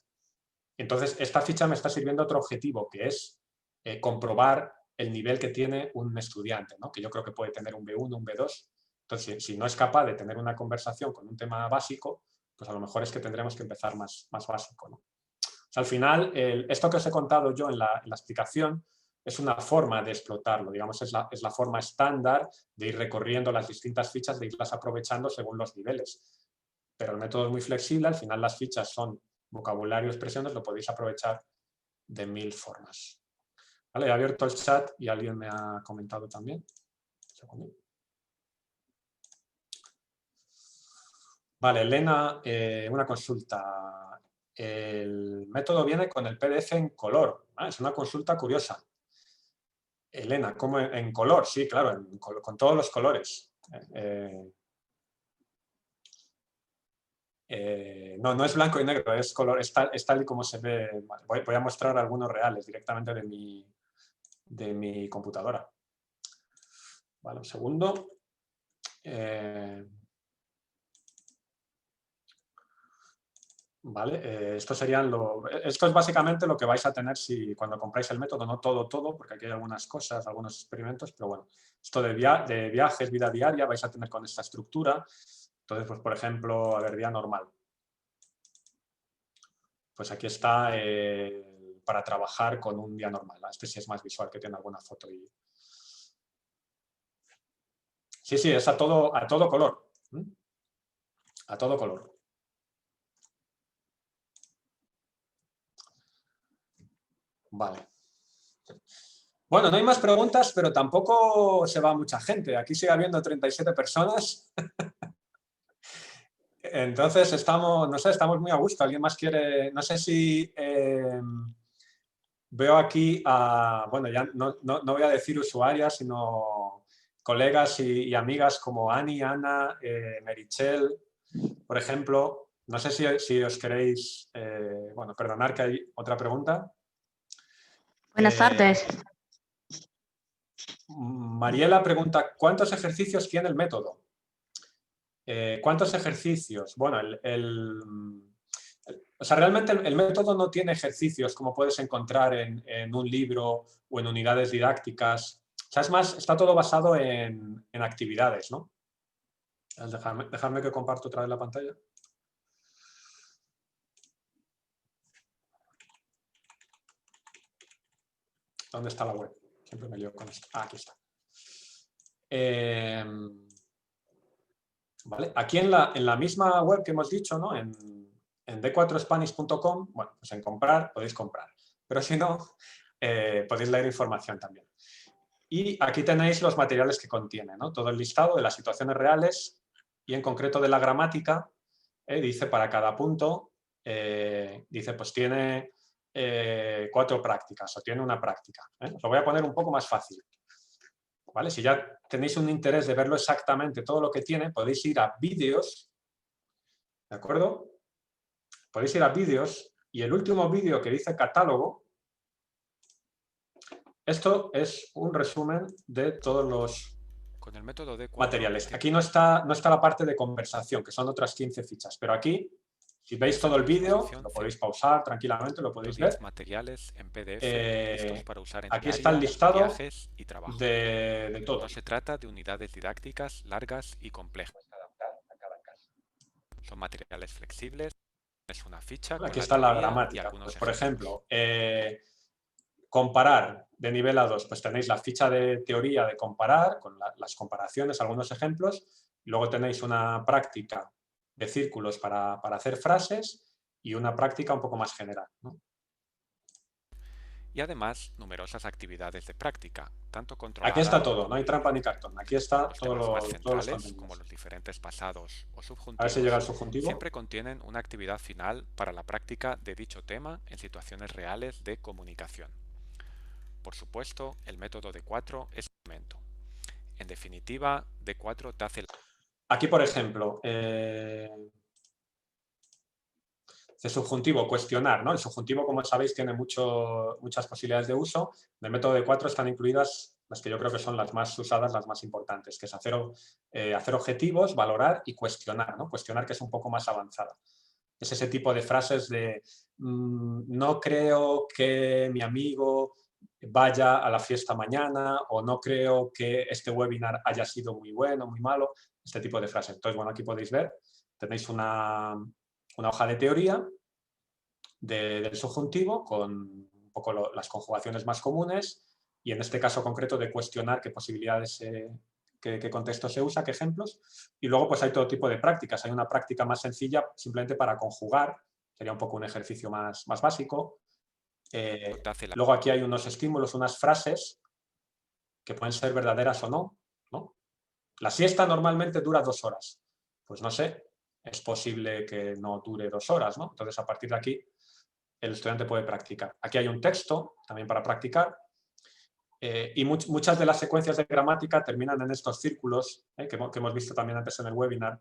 Speaker 1: Entonces, esta ficha me está sirviendo otro objetivo, que es comprobar el nivel que tiene un estudiante, ¿no? Que yo creo que puede tener un B1, un B2. Entonces, si no es capaz de tener una conversación con un tema básico, pues a lo mejor es que tendremos que empezar más básico, ¿no? O sea, al final, esto que os he contado yo en la explicación es una forma de explotarlo, digamos, es la forma estándar de ir recorriendo las distintas fichas, de irlas aprovechando según los niveles. Pero el método es muy flexible, al final las fichas son vocabulario, expresiones, lo podéis aprovechar de 1000 formas. Vale, he abierto el chat y alguien me ha comentado también. Vale, Elena, una consulta. El método viene con el PDF en color. Es una consulta curiosa. Elena, ¿cómo en color? Sí, claro, con todos los colores. No es blanco y negro, es color, es tal y como se ve. Voy a mostrar algunos reales directamente de mi computadora. Vale, un segundo. Vale, esto es básicamente lo que vais a tener cuando compráis el método, no todo, porque aquí hay algunas cosas, algunos experimentos, pero bueno, esto de viajes, vida diaria, vais a tener con esta estructura. Entonces, pues por ejemplo, a ver, día normal. Pues aquí está para trabajar con un día normal. Este sí es más visual, que tiene alguna foto. Sí, es a todo color. A todo color. Vale. Bueno, no hay más preguntas, pero tampoco se va mucha gente. Aquí sigue habiendo 37 personas. Entonces estamos muy a gusto. ¿Alguien más quiere? No sé si veo aquí bueno, ya no voy a decir usuarias, sino colegas y amigas como Ani, Ana, Merichel, por ejemplo. No sé si os queréis... bueno, perdonad que hay otra pregunta.
Speaker 12: Buenas tardes.
Speaker 1: Mariela pregunta, ¿cuántos ejercicios tiene el método? ¿Cuántos ejercicios? Bueno, o sea, realmente el método no tiene ejercicios como puedes encontrar en un libro o en unidades didácticas. O sea, es más, está todo basado en actividades, ¿no? Dejadme que comparto otra vez la pantalla. ¿Dónde está la web? Siempre me lío con esto. Aquí está. Vale. Aquí en la misma web que hemos dicho, ¿no? en d4spanish.com, bueno, pues en comprar podéis comprar, pero si no, podéis leer información también. Y aquí tenéis los materiales que contiene, ¿no? Todo el listado de las situaciones reales y en concreto de la gramática. Dice para cada punto, dice pues tiene 4 prácticas o tiene una práctica. Os lo voy a poner un poco más fácil. ¿Vale? Si ya tenéis un interés de verlo exactamente todo lo que tiene, podéis ir a vídeos, ¿de acuerdo? Podéis ir a vídeos y el último vídeo que dice catálogo, esto es un resumen de todos los
Speaker 13: Con el método D4,
Speaker 1: materiales. Aquí no está la parte de conversación, que son otras 15 fichas, pero aquí, si veis todo el vídeo, lo podéis pausar tranquilamente, lo podéis ver.
Speaker 13: Materiales en PDF listos para usar en
Speaker 1: aquí
Speaker 13: diario,
Speaker 1: está el listado
Speaker 13: viajes y trabajo.
Speaker 1: de todo.
Speaker 13: No se trata de unidades didácticas largas y complejas. Son materiales flexibles. Es una ficha.
Speaker 1: Aquí está la gramática. Pues, por ejemplo, comparar de nivel A2, pues tenéis la ficha de teoría de comparar, con las comparaciones, algunos ejemplos, y luego tenéis una práctica de círculos para hacer frases y una práctica un poco más general, ¿no?
Speaker 13: Y además, numerosas actividades de práctica, tanto controladas...
Speaker 1: Aquí está todo, no hay trampa ni cartón, aquí está todos los contenidos.
Speaker 13: Como los diferentes pasados o subjuntivos,
Speaker 1: a ver si llega el subjuntivo.
Speaker 13: Siempre contienen una actividad final para la práctica de dicho tema en situaciones reales de comunicación. Por supuesto, el método D4 es un elemento. En definitiva, D4 te hace...
Speaker 1: Aquí, por ejemplo, de subjuntivo, cuestionar, ¿no? El subjuntivo, como sabéis, tiene muchas posibilidades de uso. En el método D4 están incluidas las que yo creo que son las más usadas, las más importantes, que es hacer objetivos, valorar y cuestionar, ¿no? Cuestionar, que es un poco más avanzada. Es ese tipo de frases de no creo que mi amigo vaya a la fiesta mañana, o no creo que este webinar haya sido muy bueno, muy malo, este tipo de frases. Entonces, bueno, aquí podéis ver, tenéis una hoja de teoría del subjuntivo con un poco las conjugaciones más comunes y en este caso concreto de cuestionar qué posibilidades, qué contexto se usa, qué ejemplos. Y luego pues hay todo tipo de prácticas. Hay una práctica más sencilla simplemente para conjugar, sería un poco un ejercicio más básico. Luego aquí hay unos estímulos, unas frases que pueden ser verdaderas o no, ¿no? La siesta normalmente dura 2 horas. Pues no sé, es posible que no dure 2 horas, ¿no? Entonces, a partir de aquí, el estudiante puede practicar. Aquí hay un texto también para practicar y muchas de las secuencias de gramática terminan en estos círculos que hemos visto también antes en el webinar,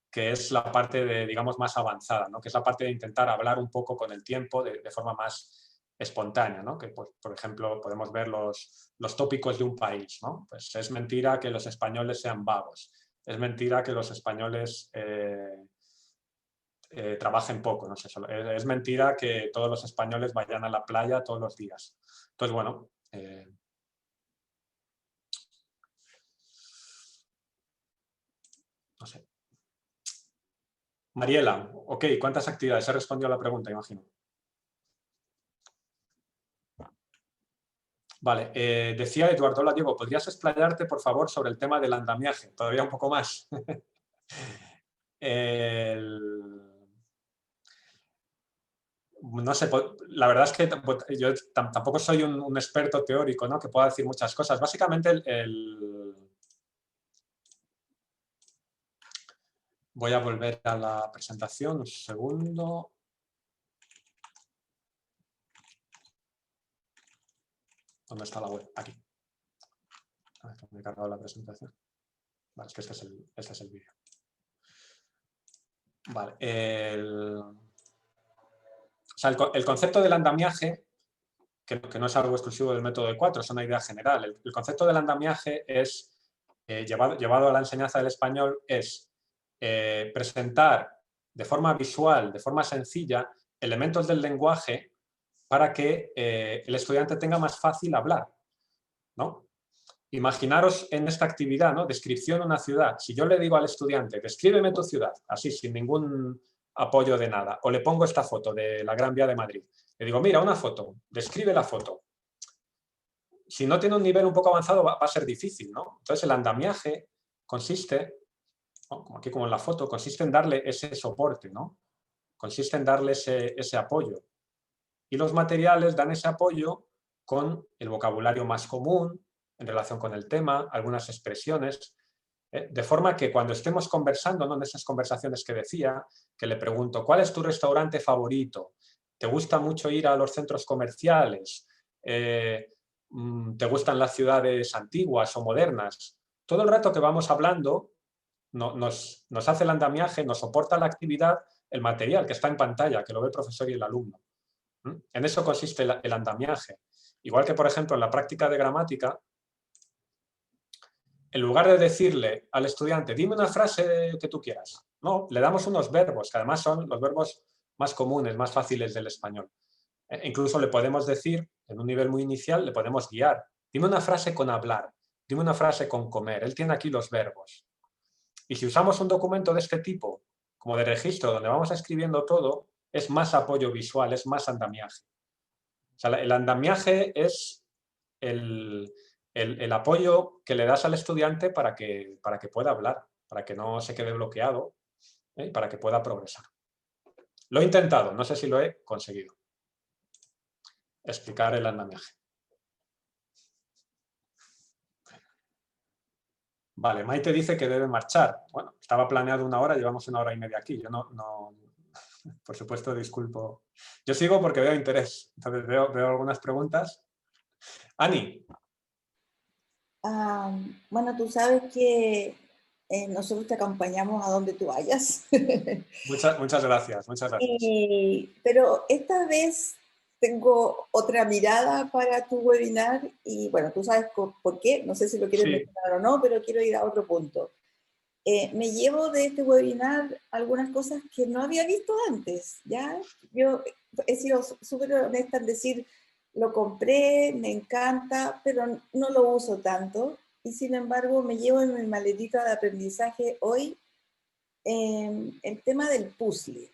Speaker 1: que es la parte, digamos, más avanzada, ¿no? Que es la parte de intentar hablar un poco con el tiempo de forma más espontánea, ¿no? Que, pues, por ejemplo, podemos ver los tópicos de un país, ¿no? Pues es mentira que los españoles sean vagos. Es mentira que los españoles trabajen poco, no sé, es mentira que todos los españoles vayan a la playa todos los días. Entonces, bueno, no sé. Mariela, ok, ¿cuántas actividades? He respondido a la pregunta, imagino. Vale, decía Eduardo, hola Diego, ¿podrías explayarte, por favor, sobre el tema del andamiaje? Todavía un poco más. No sé, la verdad es que yo tampoco soy un experto teórico, ¿no? Que pueda decir muchas cosas. Básicamente, voy a volver a la presentación, un segundo. ¿Dónde está la web? Aquí. A ver, me he cargado la presentación. Vale, es que este es el vídeo. Vale, o sea, el concepto del andamiaje, que no es algo exclusivo del método D4, es una idea general. El concepto del andamiaje es, llevado a la enseñanza del español, es presentar de forma visual, de forma sencilla, elementos del lenguaje para que el estudiante tenga más fácil hablar, ¿no? Imaginaros en esta actividad, ¿no? Descripción de una ciudad. Si yo le digo al estudiante, descríbeme tu ciudad, así, sin ningún apoyo de nada, o le pongo esta foto de la Gran Vía de Madrid, le digo, mira, una foto, describe la foto. Si no tiene un nivel un poco avanzado va a ser difícil, ¿no? Entonces el andamiaje consiste, ¿no? Como aquí como en la foto, consiste en darle ese soporte, ¿no? consiste en darle ese apoyo. Y los materiales dan ese apoyo con el vocabulario más común en relación con el tema, algunas expresiones, de forma que cuando estemos conversando, ¿no?, en esas conversaciones que decía, que le pregunto, ¿cuál es tu restaurante favorito? ¿Te gusta mucho ir a los centros comerciales? ¿Te gustan las ciudades antiguas o modernas? Todo el rato que vamos hablando nos hace el andamiaje, nos soporta la actividad, el material que está en pantalla, que lo ve el profesor y el alumno. En eso consiste el andamiaje. Igual que, por ejemplo, en la práctica de gramática, en lugar de decirle al estudiante, dime una frase que tú quieras, no, le damos unos verbos, que además son los verbos más comunes, más fáciles del español. Incluso le podemos decir, en un nivel muy inicial, le podemos guiar. Dime una frase con hablar, dime una frase con comer. Él tiene aquí los verbos. Y si usamos un documento de este tipo, como de registro, donde vamos escribiendo todo, es más apoyo visual, es más andamiaje. O sea, el andamiaje es el apoyo que le das al estudiante para que pueda hablar, para que no se quede bloqueado, y para que pueda progresar. Lo he intentado, no sé si lo he conseguido. Explicar el andamiaje. Vale, Maite dice que debe marchar. Bueno, estaba planeado 1 hora, llevamos 1 hora y media aquí. Yo no por supuesto, disculpo. Yo sigo porque veo interés. Entonces veo algunas preguntas. Ani.
Speaker 14: Bueno, tú sabes que nosotros te acompañamos a donde tú vayas.
Speaker 1: Muchas gracias, muchas gracias.
Speaker 14: Pero esta vez tengo otra mirada para tu webinar y bueno, tú sabes por qué, no sé si lo quieres mencionar o no, pero quiero ir a otro punto. Me llevo de este webinar algunas cosas que no había visto antes, ¿ya? Yo he sido súper honesta en decir, lo compré, me encanta, pero no lo uso tanto. Y sin embargo, me llevo en mi maletita de aprendizaje hoy el tema del puzzle,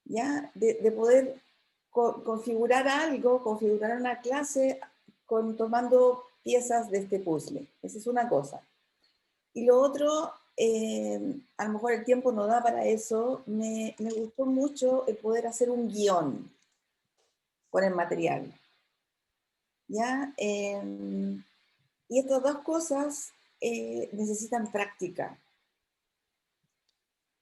Speaker 14: ¿ya? De poder configurar algo, configurar una clase tomando piezas de este puzzle. Esa es una cosa. Y lo otro, a lo mejor el tiempo no da para eso, me gustó mucho el poder hacer un guión con el material. ¿Ya? Y estas dos cosas necesitan práctica.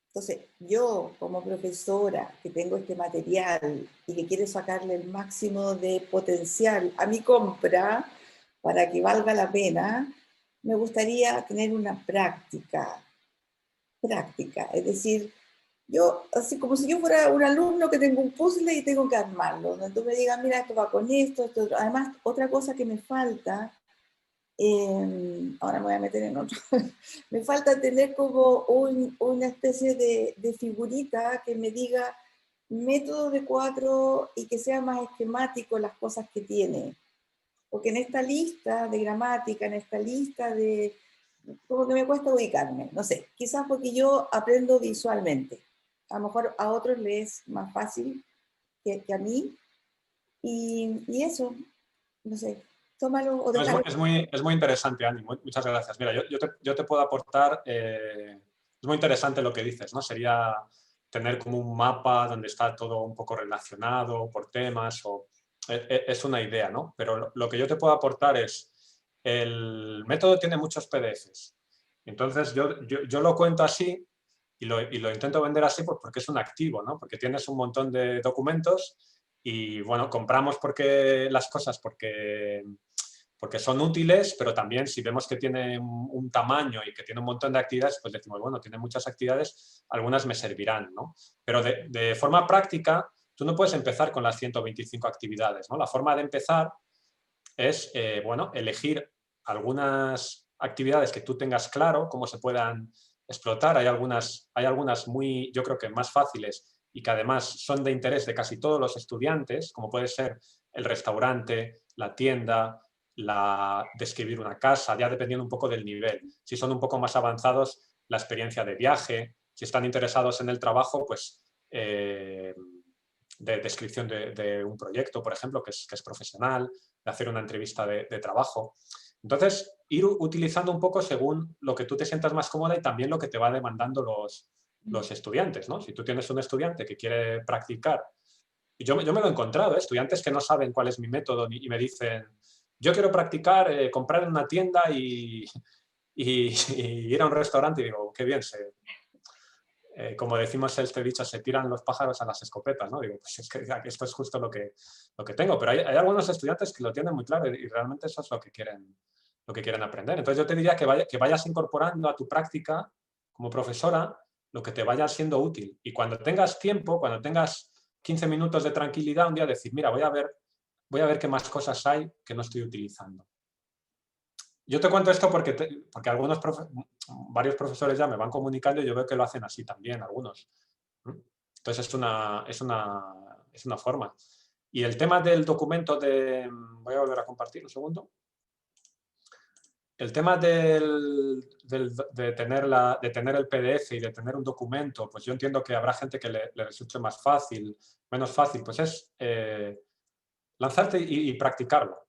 Speaker 14: Entonces, yo como profesora que tengo este material y que quiero sacarle el máximo de potencial a mi compra para que valga la pena, me gustaría tener una práctica, es decir, yo, así como si yo fuera un alumno que tengo un puzzle y tengo que armarlo, donde tú me digas, mira, esto va con esto. Además, otra cosa que me falta, ahora me voy a meter en otro, me falta tener como una especie de figurita que me diga método de 4 y que sea más esquemático las cosas que tiene. Porque en esta lista de gramática, en esta lista de... como que me cuesta ubicarme, no sé, quizás porque yo aprendo visualmente. A lo mejor a otros les es más fácil que a mí. Y eso, no sé, tómalo o déjalo.
Speaker 1: Es muy interesante, Ani, muchas gracias. Mira, yo te puedo aportar, es muy interesante lo que dices, ¿no? Sería tener como un mapa donde está todo un poco relacionado por temas o... Es una idea, ¿no? Pero lo que yo te puedo aportar es, el método tiene muchos PDFs. Entonces yo lo cuento así y lo intento vender así pues porque es un activo, ¿no? Porque tienes un montón de documentos y, bueno, compramos las cosas porque son útiles, pero también si vemos que tiene un tamaño y que tiene un montón de actividades, pues decimos, bueno, tiene muchas actividades, algunas me servirán, ¿no? Pero de forma práctica, tú no puedes empezar con las 125 actividades, ¿no? La forma de empezar es, bueno, elegir algunas actividades que tú tengas claro cómo se puedan explotar. Hay algunas muy, yo creo que más fáciles y que además son de interés de casi todos los estudiantes, como puede ser el restaurante, la tienda, describir una casa, ya dependiendo un poco del nivel. Si son un poco más avanzados, la experiencia de viaje. Si están interesados en el trabajo, pues... de descripción de un proyecto, por ejemplo, que es profesional, de hacer una entrevista de trabajo. Entonces, ir utilizando un poco según lo que tú te sientas más cómoda y también lo que te va demandando los estudiantes, ¿no? Si tú tienes un estudiante que quiere practicar, y yo me lo he encontrado, estudiantes que no saben cuál es mi método y me dicen, yo quiero practicar, comprar en una tienda y ir a un restaurante, y digo, qué bien, como decimos este dicho, se tiran los pájaros a las escopetas, ¿no? Digo, pues es que esto es justo lo que tengo, pero hay algunos estudiantes que lo tienen muy claro y realmente eso es lo que quieren aprender. Entonces yo te diría que vayas incorporando a tu práctica como profesora lo que te vaya siendo útil, y cuando tengas tiempo, cuando tengas 15 minutos de tranquilidad, un día decir, mira, voy a ver qué más cosas hay que no estoy utilizando. Yo te cuento esto porque varios profesores ya me van comunicando y yo veo que lo hacen así también, algunos. Entonces es una forma. Y el tema del documento voy a volver a compartir un segundo. El tema de tener el PDF y de tener un documento, pues yo entiendo que habrá gente que le resulte más fácil, menos fácil, pues es lanzarte y practicarlo.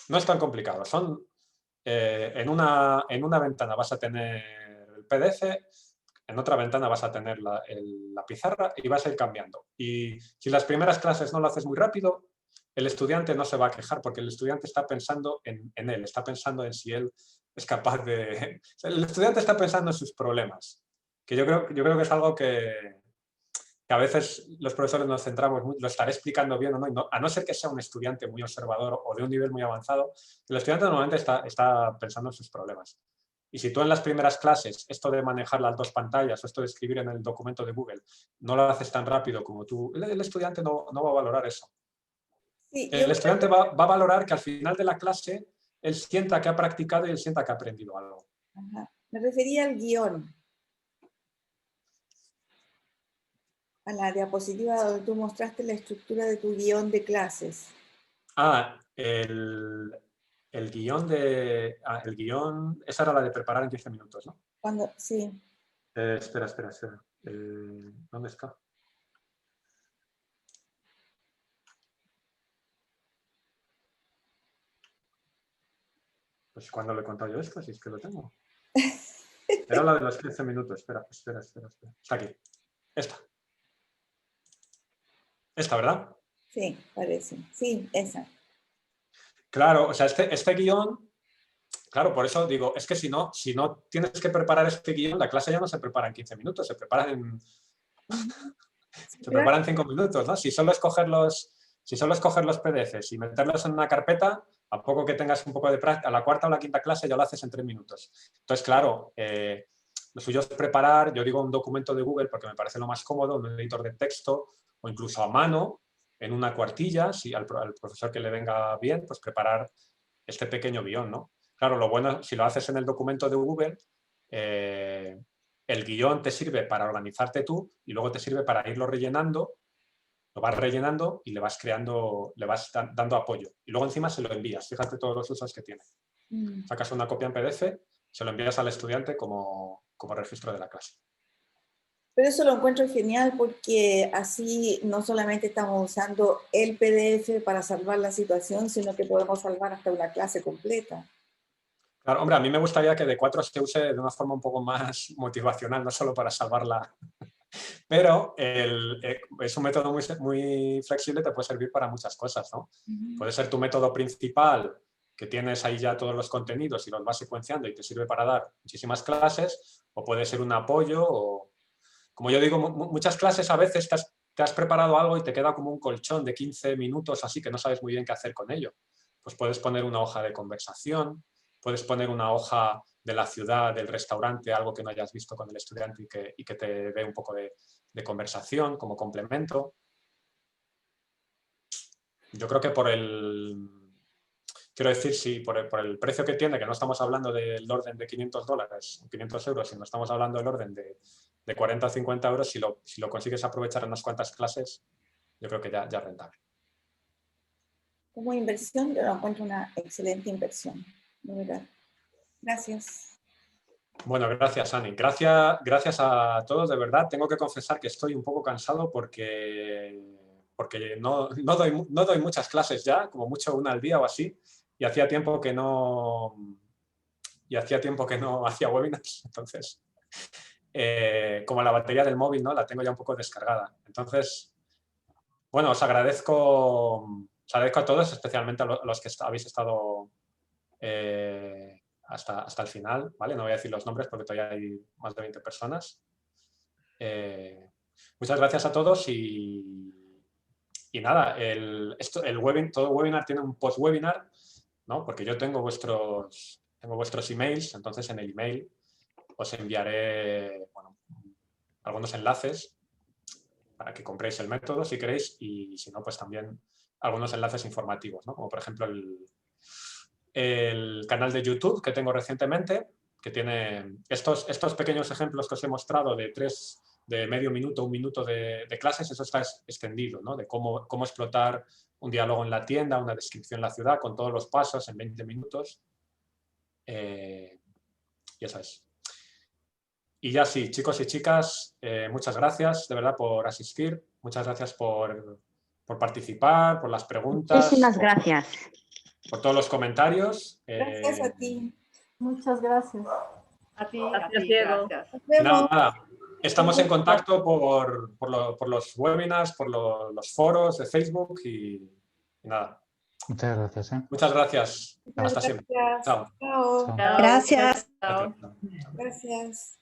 Speaker 1: No es tan complicado. En una ventana vas a tener el PDF, en otra ventana vas a tener la pizarra y vas a ir cambiando. Y si las primeras clases no lo haces muy rápido, el estudiante no se va a quejar porque el estudiante está pensando en él, está pensando en si él es capaz de... El estudiante está pensando en sus problemas, que yo creo que es algo que a veces los profesores nos centramos, lo estaré explicando bien o no, a no ser que sea un estudiante muy observador o de un nivel muy avanzado, el estudiante normalmente está pensando en sus problemas. Y si tú en las primeras clases, esto de manejar las dos pantallas o esto de escribir en el documento de Google, no lo haces tan rápido como tú, el estudiante no va a valorar eso.
Speaker 14: Sí,
Speaker 1: el estudiante va a valorar que al final de la clase él sienta que ha practicado y él sienta que ha aprendido algo.
Speaker 14: Ajá. Me refería al guión. A la diapositiva donde tú mostraste la estructura de tu guión de clases.
Speaker 1: El guión el guión, esa era la de preparar en 15 minutos, ¿no?
Speaker 14: Sí.
Speaker 1: Espera. ¿Dónde está? Pues cuando le he contado yo esto, si es que lo tengo. Era la de los 15 minutos. Espera. Está aquí. Esta, ¿verdad?
Speaker 14: Sí, parece. Sí, esa.
Speaker 1: Claro, o sea, este guión, claro, por eso digo, es que si no tienes que preparar este guión, la clase ya no se prepara en 15 minutos, se prepara en 5 minutos, ¿no? Si solo es coger los PDFs y meterlos en una carpeta, a poco que tengas un poco de práctica, a la cuarta o la quinta clase ya lo haces en 3 minutos. Entonces, claro, lo suyo es preparar, yo digo un documento de Google porque me parece lo más cómodo, un editor de texto o incluso a mano, en una cuartilla, si al profesor que le venga bien, pues preparar este pequeño guión, ¿no? Claro, lo bueno, si lo haces en el documento de Google, el guión te sirve para organizarte tú y luego te sirve para irlo rellenando, lo vas rellenando y le vas dando apoyo. Y luego encima se lo envías, fíjate todos los usos que tiene. Sacas una copia en PDF, se lo envías al estudiante como registro de la clase.
Speaker 14: Pero eso lo encuentro genial porque así no solamente estamos usando el PDF para salvar la situación, sino que podemos salvar hasta una clase completa.
Speaker 1: Claro, hombre, a mí me gustaría que D4 se use de una forma un poco más motivacional, no solo para salvarla. Pero es un método muy flexible, te puede servir para muchas cosas, ¿no? Puede ser tu método principal, que tienes ahí ya todos los contenidos y los vas secuenciando y te sirve para dar muchísimas clases, o puede ser un apoyo, o como yo digo, muchas clases a veces te has preparado algo y te queda como un colchón de 15 minutos, así que no sabes muy bien qué hacer con ello. Pues puedes poner una hoja de conversación, puedes poner una hoja de la ciudad, del restaurante, algo que no hayas visto con el estudiante y que te dé un poco de conversación como complemento. Yo creo que quiero decir, si por el precio que tiene, que no estamos hablando del orden de $500 o 500 euros, sino estamos hablando del orden de 40 o 50 euros, si lo consigues aprovechar en unas cuantas clases, yo creo que ya es rentable.
Speaker 14: Como inversión, yo lo encuentro una excelente inversión, de verdad. Gracias.
Speaker 1: Bueno, gracias, Ani. Gracias a todos, de verdad. Tengo que confesar que estoy un poco cansado porque no doy muchas clases ya, como mucho una al día o así, y hacía tiempo que no hacía webinars, entonces como la batería del móvil, ¿no? La tengo ya un poco descargada. Entonces, bueno, os agradezco a todos, especialmente a los que habéis estado hasta el final, ¿vale? No voy a decir los nombres porque todavía hay más de 20 personas. Muchas gracias a todos y nada, todo webinar tiene un post-webinar, ¿no? Porque yo tengo vuestros emails, entonces en el email os enviaré algunos enlaces para que compréis el método si queréis y si no, pues también algunos enlaces informativos, ¿no? Como por ejemplo el canal de YouTube que tengo recientemente, que tiene estos pequeños ejemplos que os he mostrado de medio minuto, un minuto de clases, eso está extendido, ¿no? De cómo explotar un diálogo en la tienda, una descripción de la ciudad con todos los pasos en 20 minutos. Y eso es. Y ya sí, chicos y chicas, muchas gracias de verdad por asistir, muchas gracias por participar, por las preguntas.
Speaker 12: Muchísimas gracias.
Speaker 1: Por todos los comentarios.
Speaker 14: Gracias a ti.
Speaker 9: Muchas gracias.
Speaker 11: A ti,
Speaker 2: Gracias, Diego.
Speaker 11: gracias.
Speaker 1: Nada, estamos en contacto por los webinars, por los foros de Facebook y nada.
Speaker 15: Muchas gracias.
Speaker 1: Muchas gracias. Hasta siempre.
Speaker 14: Gracias.
Speaker 1: Chao.
Speaker 14: Chao.
Speaker 1: Chao.
Speaker 12: Gracias.
Speaker 11: Chao.
Speaker 14: Gracias.